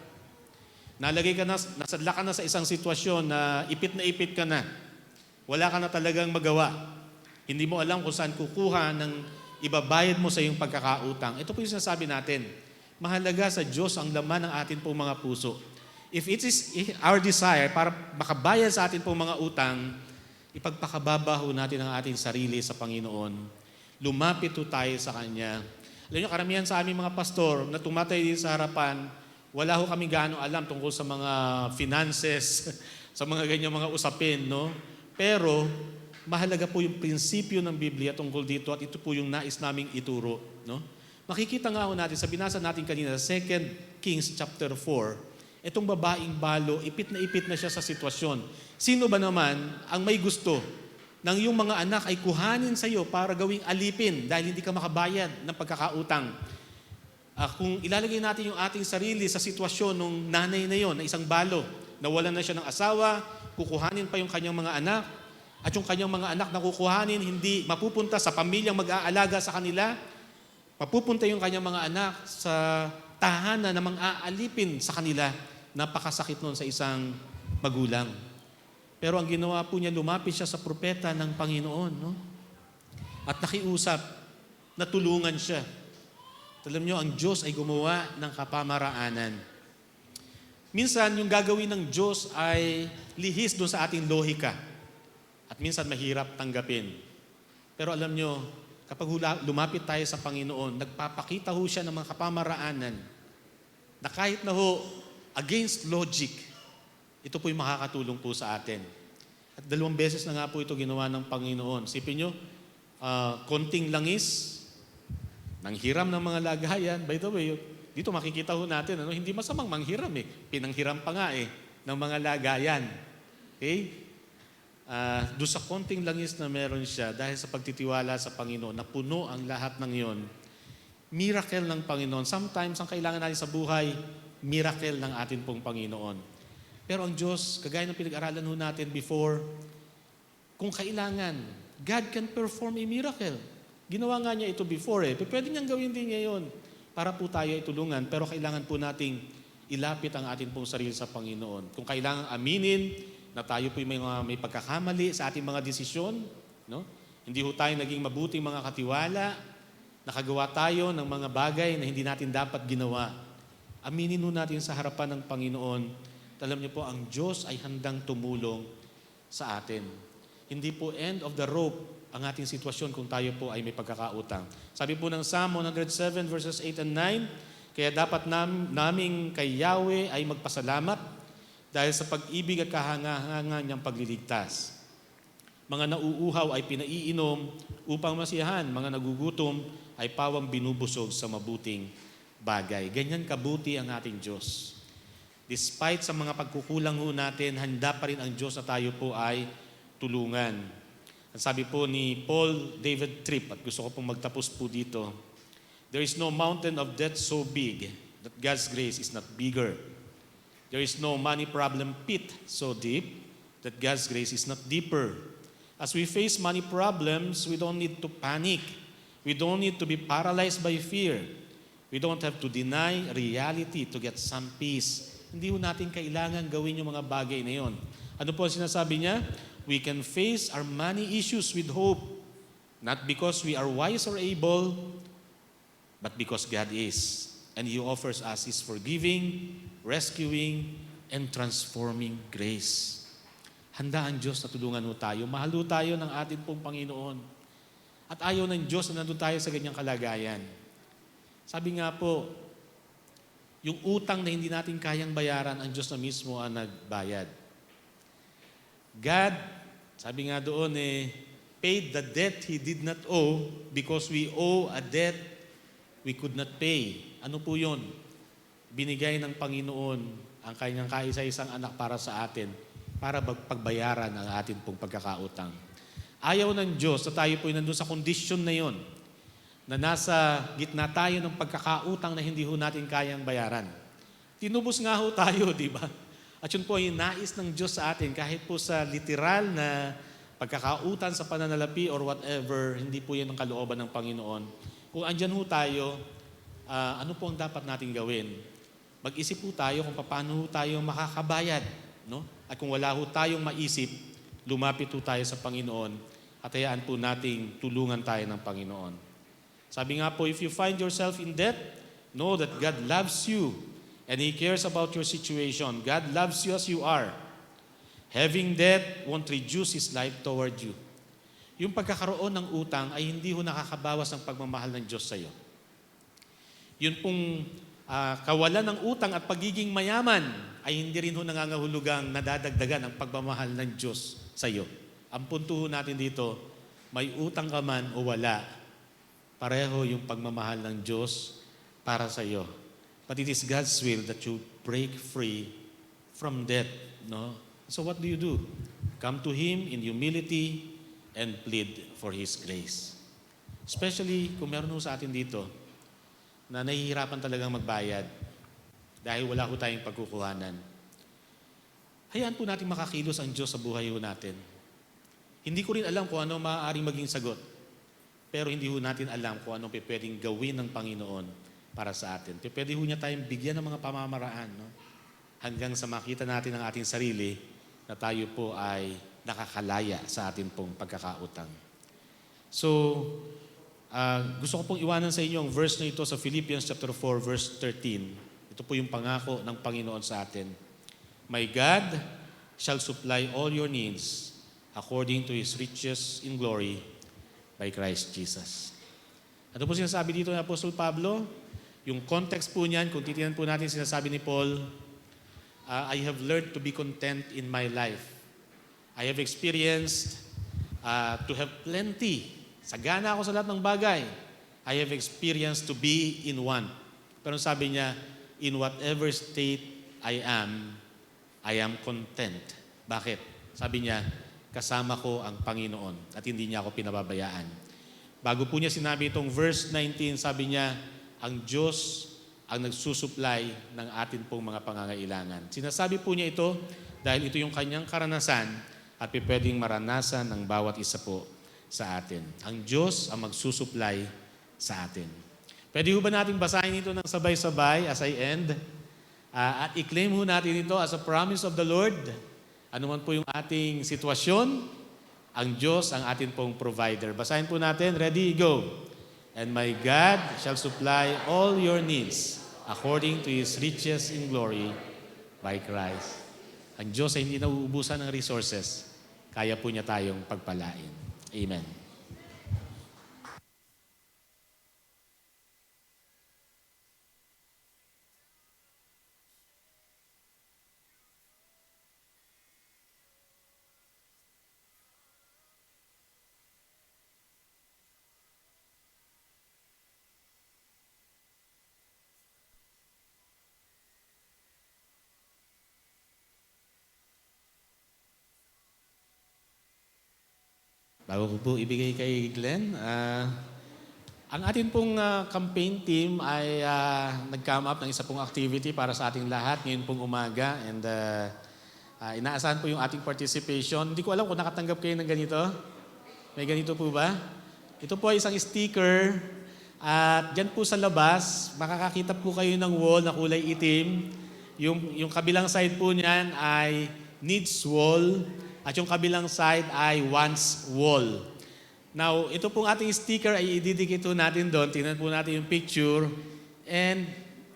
Nalagay ka na, nasadla ka na sa isang sitwasyon na ipit ka na. Wala ka na talagang magawa. Hindi mo alam kung saan kukuha ng ibabayad mo sa iyong pagkakautang. Ito po yung sinasabi natin. Mahalaga sa Diyos ang laman ng atin pong mga puso. If it is our desire para makabayad sa atin pong mga utang, ipagpakababaho natin ang ating sarili sa Panginoon. Lumapit po tayo sa Kanya. Alam niyo, karamihan sa aming mga pastor na tumatay din sa harapan, wala ho kami gaano alam tungkol sa mga finances, sa mga ganyan mga usapin, no? Pero, mahalaga po yung prinsipyo ng Biblia tungkol dito at ito po yung nais naming ituro, no? Makikita nga ho natin, sa binasa natin kanina, 2 Kings chapter 4, itong babaeng balo, ipit na siya sa sitwasyon. Sino ba naman ang may gusto nang yung mga anak ay kuhanin sa iyo para gawing alipin dahil hindi ka makabayad ng pagkakautang? Kung ilalagay natin yung ating sarili sa sitwasyon ng nanay na yon, na isang balo, nawalan na siya ng asawa, kukuhanin pa yung kanyang mga anak, at yung kanyang mga anak na kukuhanin, hindi mapupunta sa pamilyang mag-aalaga sa kanila, mapupunta yung kanyang mga anak sa tahanan na mang-aalipin sa kanila. napakasakit noon sa isang magulang. Pero ang ginawa po niya, lumapit siya sa propeta ng Panginoon, no? At nakiusap, natulungan siya. Alam niyo, ang Diyos ay gumawa ng kapamaraanan. Minsan, yung gagawin ng Diyos ay lihis doon sa ating lohika. At minsan, mahirap tanggapin. Pero alam niyo, kapag lumapit tayo sa Panginoon, nagpapakita ho siya ng mga kapamaraanan na kahit na ho, against logic, ito po'y makakatulong po sa atin. At 2 beses na nga po ito ginawa ng Panginoon. Sipin nyo, konting langis, nanghiram ng mga lagayan. By the way, dito makikita ho natin, hindi masamang manghiram eh. Pinanghiram pa nga eh, ng mga lagayan. Okay? Doon sa konting langis na meron siya, dahil sa pagtitiwala sa Panginoon, na puno ang lahat ng yon, miracle ng Panginoon. Sometimes, ang kailangan natin sa buhay, miracle ng atin pong Panginoon. Pero ang Diyos, kagaya ng pinag-aralan ho natin before, kung kailangan, God can perform a miracle. Ginawa nga niya ito before eh. Pwede niyang gawin din ngayon para po tayo ay tulungan. Pero kailangan po nating ilapit ang atin pong sarili sa Panginoon. Kung kailangan aminin na tayo po may pagkakamali sa ating mga desisyon, no? Hindi ho tayo naging mabuting mga katiwala, nakagawa tayo ng mga bagay na hindi natin dapat ginawa. Aminin ho natin sa harapan ng Panginoon. Alam niyo po, ang Diyos ay handang tumulong sa atin. Hindi po end of the rope ang ating sitwasyon kung tayo po ay may pagkakautang. Sabi po ng Psalm 107 verses 8 and 9, kaya dapat naming kay Yahweh ay magpasalamat dahil sa pag-ibig at kahanga-hanga niyang pagliligtas. Mga nauuhaw ay pinaiinom upang masiyahan, mga nagugutom ay pawang binubusog sa mabuting bagay. Ganyan kabuti ang ating Diyos. Despite sa mga pagkukulang ho natin, handa pa rin ang Diyos na tayo po ay tulungan. Ang sabi po ni Paul David Tripp, at gusto ko pong magtapos po dito, there is no mountain of debt so big that God's grace is not bigger. There is no money problem pit so deep that God's grace is not deeper. As we face money problems, we don't need to panic. We don't need to be paralyzed by fear. We don't have to deny reality to get some peace. Hindi ho natin kailangan gawin yung mga bagay na yon. Ano po ang sinasabi niya? We can face our money issues with hope. Not because we are wise or able, but because God is. And He offers us His forgiving, rescuing, and transforming grace. Handa ang Diyos na tulungan ho tayo. Mahal ho tayo ng ating pong Panginoon. At ayaw ng Diyos na nandun tayo sa ganyang kalagayan. Sabi nga po, yung utang na hindi natin kayang bayaran, ang Diyos na mismo ang nagbayad. God, sabi nga doon paid the debt He did not owe because we owe a debt we could not pay. Ano po yun? Binigay ng Panginoon ang kanyang kaisa-isang anak para sa atin, para pagbayaran ang atin pong pagkakautang. Ayaw ng Diyos na tayo po nandun sa kondisyon na yon, na nasa gitna tayo ng pagkakautang na hindi ho natin kayang bayaran. Tinubos nga ho tayo, di ba? At yun po ay nais ng Diyos sa atin, kahit po sa literal na pagkakautang sa pananalapi or whatever, hindi po yan ang kalooban ng Panginoon. Kung andyan ho tayo, ano po ang dapat natin gawin? Mag-isip po tayo kung paano ho tayo makakabayad. No? At kung wala ho tayong maisip, lumapit ho tayo sa Panginoon at hayaan po nating tulungan tayo ng Panginoon. Sabi nga po, if you find yourself in debt, know that God loves you and He cares about your situation. God loves you as you are. Having debt won't reduce His life toward you. Yung pagkakaroon ng utang ay hindi ho nakakabawas ng pagmamahal ng Diyos sa iyo. Yun pong kawalan ng utang at pagiging mayaman ay hindi rin ho nangangahulugang nadadagdagan ang pagmamahal ng Diyos sa iyo. Ang punto ho natin dito, may utang ka man o wala, pareho yung pagmamahal ng Diyos para sa iyo. But it is God's will that you break free from debt. No? So what do? Come to Him in humility and plead for His grace. Especially kung meron sa atin dito na nahihirapan talagang magbayad dahil wala ho tayong pagkukuhanan. Hayaan po natin makakilos ang Diyos sa buhay ho natin. Hindi ko rin alam kung ano maaaring maging sagot. Pero hindi ho natin alam kung anong pwedeng gawin ng Panginoon para sa atin. Pwede ho niya tayong bigyan ng mga pamamaraan. No? hanggang sa makita natin ang ating sarili na tayo po ay nakakalaya sa ating pong pagkakautang. So, gusto ko pong iwanan sa inyo ang verse na ito sa Philippians chapter 4, verse 13. Ito po yung pangako ng Panginoon sa atin. My God shall supply all your needs according to His riches in glory by Christ Jesus. Ano po sinasabi dito ng Apostol Pablo? Yung context po niyan, kung titignan po natin sinasabi ni Paul, I have learned to be content in my life. I have experienced to have plenty. Sagana ako sa lahat ng bagay. I have experienced to be in want. Pero sabi niya, in whatever state I am content. Bakit? Sabi niya, kasama ko ang Panginoon at hindi niya ako pinababayaan. Bago po niya sinabi itong verse 19, sabi niya, ang Diyos ang nagsusupply ng atin pong mga pangangailangan. Sinasabi po niya ito dahil ito yung kanyang karanasan at pwedeng maranasan ng bawat isa po sa atin. Ang Diyos ang magsusupply sa atin. Pwede ho ba natin basahin ito ng sabay-sabay as I end? At i-claim ho natin ito as a promise of the Lord. Ano man po yung ating sitwasyon, ang Diyos ang atin pong provider. Basahin po natin. Ready? Go. And my God shall supply all your needs according to His riches in glory by Christ. Ang Diyos ay hindi nauubusan ng resources. Kaya po niya tayong pagpalain. Amen. Bago ko po ibigay kay Glenn, ang atin pong campaign team ay nag-come up ng isa pong activity para sa ating lahat ngayon pong umaga and inaasahan po yung ating participation. Hindi ko alam kung nakatanggap kayo ng ganito. May ganito po ba? Ito po ay isang sticker at dyan po sa labas, makakakita po kayo ng wall na kulay itim. Yung kabilang side po niyan ay needs wall. At yung kabilang side ay wants wall. Now, ito pong ating sticker ay ididikit po natin doon. Tingnan po natin yung picture. And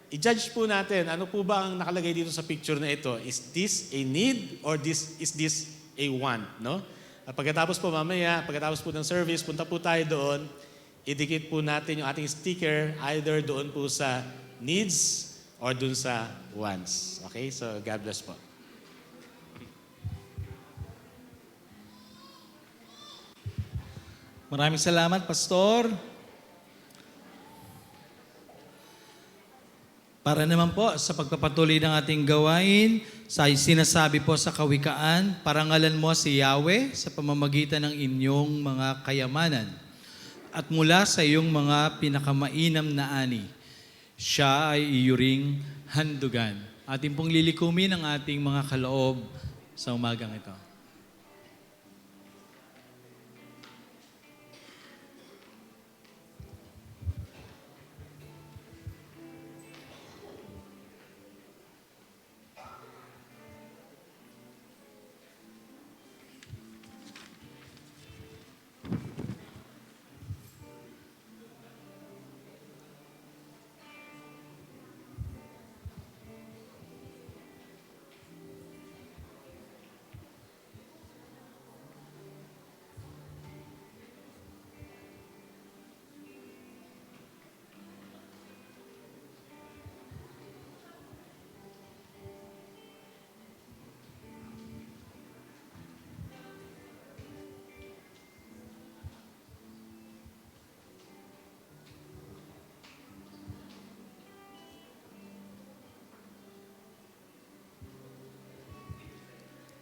i-judge po natin, ano po ba ang nakalagay dito sa picture na ito? Is this a need or is this a want? No? At pagkatapos po mamaya, pagkatapos po ng service, punta po tayo doon. Idikit po natin yung ating sticker either doon po sa needs or doon sa wants. Okay? So, God bless po. Maraming salamat, Pastor. Para naman po sa pagpapatuloy ng ating gawain, sa sinasabi po sa Kawikaan, parangalan mo si Yahweh sa pamamagitan ng inyong mga kayamanan at mula sa iyong mga pinakamainam na ani. Siya ay iyuring handugan. Ating pong lilikumin ang ating mga kaloob sa umagang ito.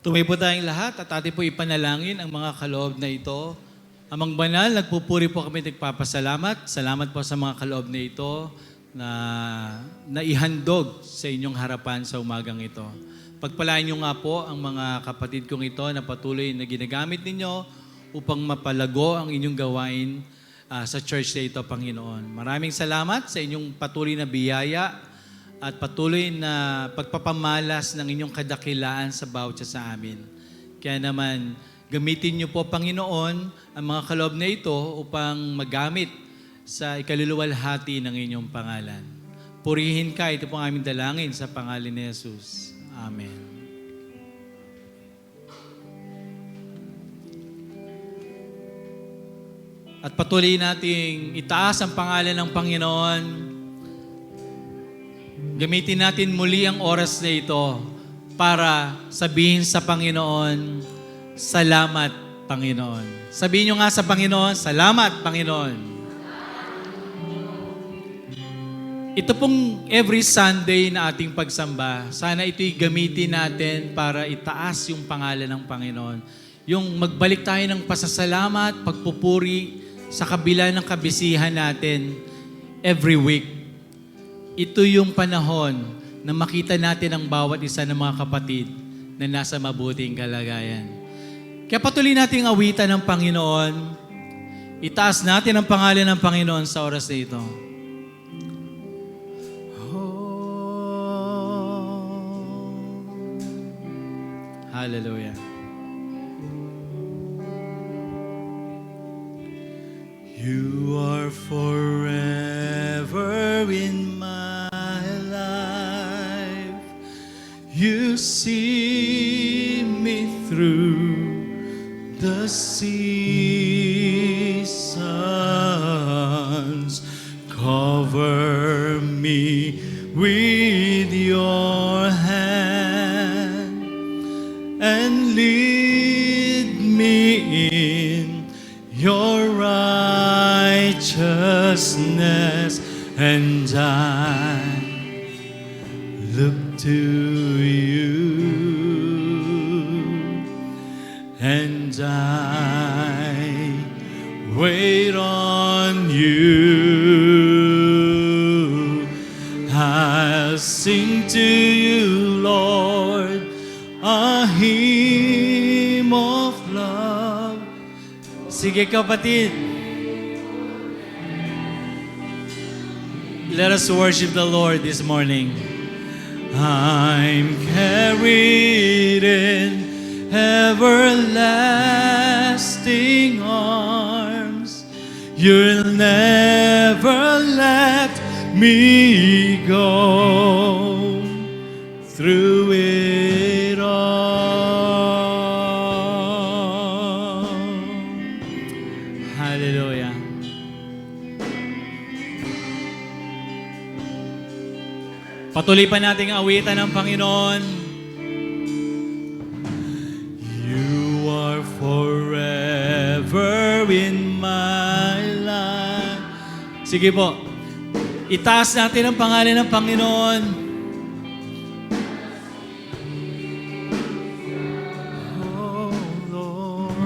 Tumay po tayong lahat at atin po ipanalangin ang mga kaloob na ito. Amang banal, nagpupuri po kami nagpapasalamat. Salamat po sa mga kaloob na ito na naihandog sa inyong harapan sa umagang ito. Pagpalain niyo nga po ang mga kapatid kong ito na patuloy na ginagamit ninyo upang mapalago ang inyong gawain sa church na ito, Panginoon. Maraming salamat sa inyong patuloy na biyaya at patuloy na pagpapamalas ng inyong kadakilaan sa bawat isa sa amin. Kaya naman, gamitin niyo po, Panginoon, ang mga kaloob na ito upang magamit sa ikaluluwalhati ng inyong pangalan. Purihin ka, ito po ang aming dalangin sa pangalan ni Jesus. Amen. At patuloy nating itaas ang pangalan ng Panginoon. Gamitin natin muli ang oras na ito para sabihin sa Panginoon, salamat, Panginoon. Sabihin nyo nga sa Panginoon, salamat, Panginoon. Ito pong every Sunday na ating pagsamba, sana ito'y gamitin natin para itaas yung pangalan ng Panginoon. Yung magbalik tayo ng pasasalamat, pagpupuri sa kabila ng kabisihan natin every week. Ito yung panahon na makita natin ang bawat isa ng mga kapatid na nasa mabuting kalagayan. Kaya patuloy nating awitan ng Panginoon. Itaas natin ang pangalan ng Panginoon sa oras na ito. Hallelujah. You are forever in my life. You see me through the seasons. Cover me with your hand and lead me in your righteousness, and I look to you, and I wait on you. I'll sing to you, Lord, a hymn of love. Sige kapatid. Let us worship the Lord this morning. I'm carried in everlasting arms. You'll never let me go through it all. Hallelujah. Patuloy pa nating awitan ng Panginoon. You are forever in my life. Sige po. Itaas natin ang pangalan ng Panginoon. Oh Lord.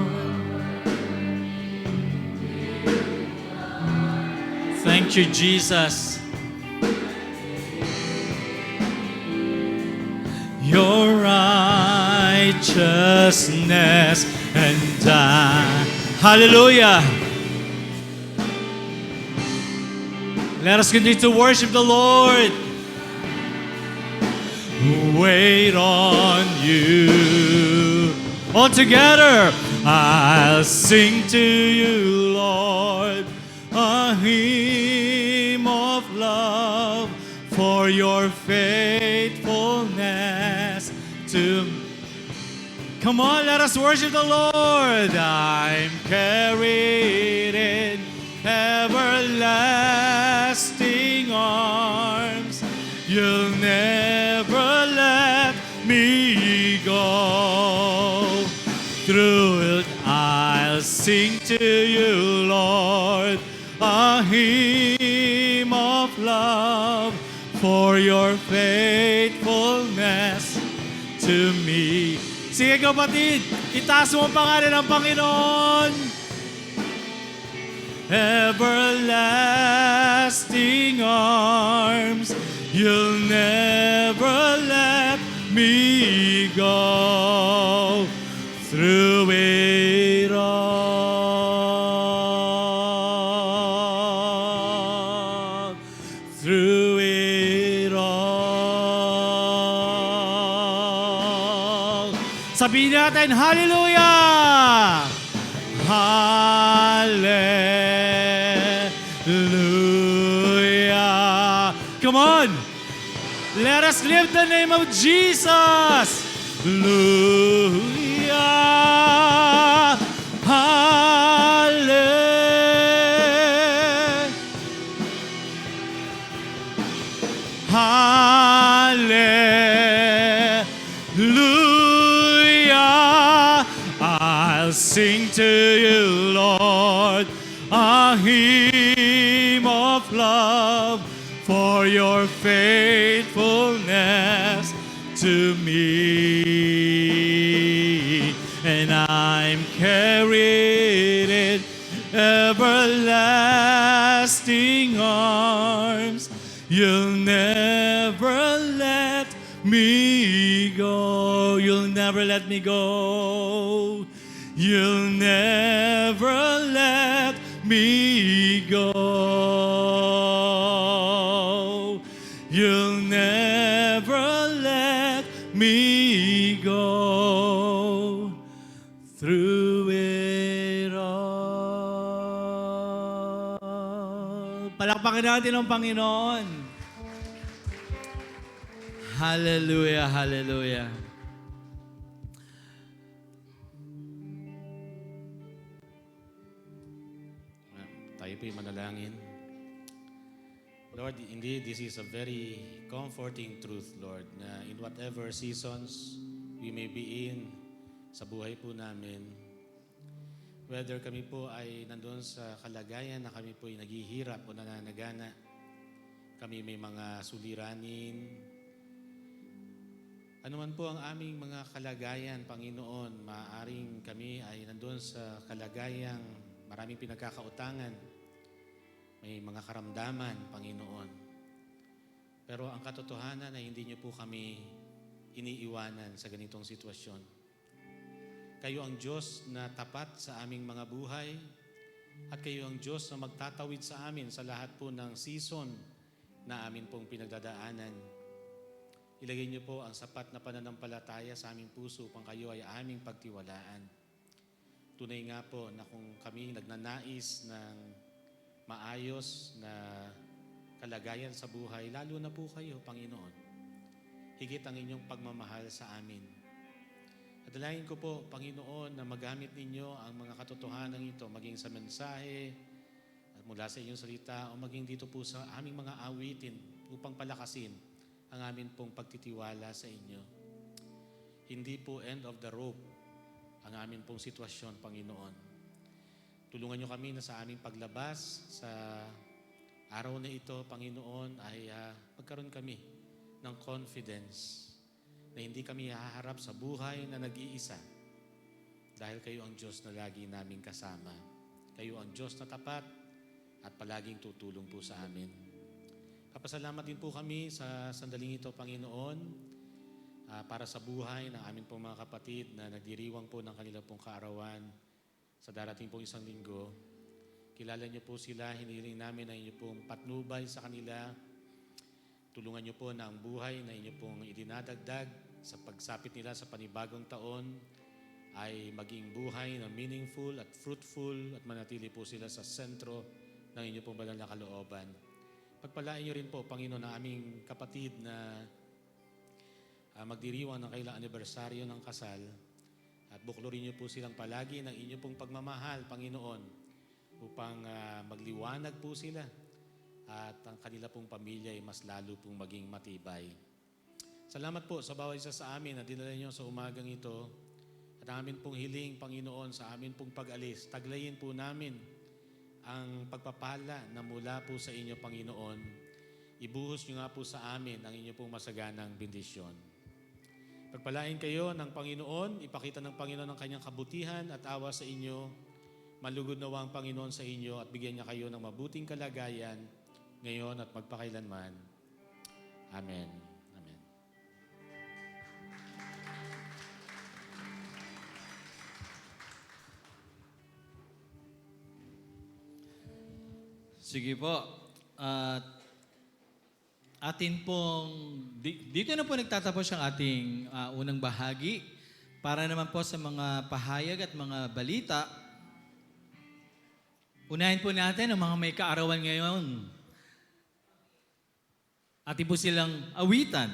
Thank you, Jesus. Your righteousness and hallelujah. Let us continue to worship the Lord. Wait on you. All together, I'll sing to you, Lord, a hymn of love for your faithfulness to me. Come on, let us worship the Lord. I'm carried in everlasting arms. You'll never let me go. Through it I'll sing to you, Lord, a hymn of love for your faithfulness to me. Sige kapatid, itaas mo ang pangalan ng Panginoon. Everlasting arms, you'll never let me go through it all. Through it all. Sabihin natin, Hallelujah! Hallelujah! Come on! Let us lift the name of Jesus! Hallelujah! Hallelujah! I'll sing to you, Lord, a hymn of love for your faithfulness to me. And I'm carried in everlasting arms. You'll never let me go. You'll never let me go. You'll never let me go. You'll never let me go through it all. Palakpakin natin ang Panginoon. Hallelujah, hallelujah. Tayo po'y manalangin. Lord, indeed, this is a very comforting truth, Lord, na in whatever seasons we may be in sa buhay po namin, whether kami po ay nandun sa kalagayan na kami po ay naghihirap o nananagana, kami may mga suliranin, ano man po ang aming mga kalagayan, Panginoon, maaaring kami ay nandun sa kalagayang maraming pinagkakautangan, may mga karamdaman, Panginoon. Pero ang katotohanan ay hindi niyo po kami iniiwanan sa ganitong sitwasyon. Kayo ang Diyos na tapat sa aming mga buhay at kayo ang Diyos na magtatawid sa amin sa lahat po ng season na amin pong pinagdadaanan. Ilagay niyo po ang sapat na pananampalataya sa aming puso upang kayo ay aming pagtiwalaan. Tunay nga po na kung kami nagnanais ng maayos na kalagayan sa buhay, lalo na po kayo, Panginoon, higit ang inyong pagmamahal sa amin. At dalangin ko po, Panginoon, na magamit ninyo ang mga katotohanan ito, maging sa mensahe, at mula sa inyong salita, o maging dito po sa aming mga awitin upang palakasin ang amin pong pagtitiwala sa inyo. Hindi po end of the rope ang amin pong sitwasyon, Panginoon. Tulungan niyo kami na sa aming paglabas sa araw na ito, Panginoon, ay magkaroon kami ng confidence na hindi kami haharap sa buhay na nag-iisa dahil kayo ang Diyos na lagi naming kasama. Kayo ang Diyos na tapat at palaging tutulong po sa amin. Kapasalamat din po kami sa sandaling ito, Panginoon, para sa buhay ng aming pong mga kapatid na nagdiriwang po ng kanilang pong kaarawan sa darating pong isang linggo. Kilala niyo po sila, hinihiling namin na inyo pong patnubay sa kanila. Tulungan niyo po na ang buhay na inyo pong idinadagdag sa pagsapit nila sa panibagong taon ay maging buhay na meaningful at fruitful at manatili po sila sa sentro ng inyo pong banal na kalooban. Pagpalain niyo rin po, Panginoon, na aming kapatid na magdiriwang ng kailang anibersaryo ng kasal at buklurin niyo po silang palagi ng inyo pong pagmamahal, Panginoon, upang magliwanag po sila at ang kanila pong pamilya ay mas lalo pong maging matibay. Salamat po sa bawat isa sa amin na dinala niyo sa umagang ito at ang amin pong hiling, Panginoon, sa amin pong pag-alis. Taglayin po namin ang pagpapala na mula po sa inyo, Panginoon. Ibuhos niyo nga po sa amin ang inyo pong masaganang bendisyon. Pagpalain kayo ng Panginoon, ipakita ng Panginoon ang kanyang kabutihan at awa sa inyo. Malugod nawa ang Panginoon sa inyo at bigyan niya kayo ng mabuting kalagayan ngayon at magpakailanman. Amen. Amen. Sige po. At atin pong, dito na po nagtatapos ang ating unang bahagi para naman po sa mga pahayag at mga balita, unahin po natin ang mga may kaarawan ngayon. Atin po silang awitan.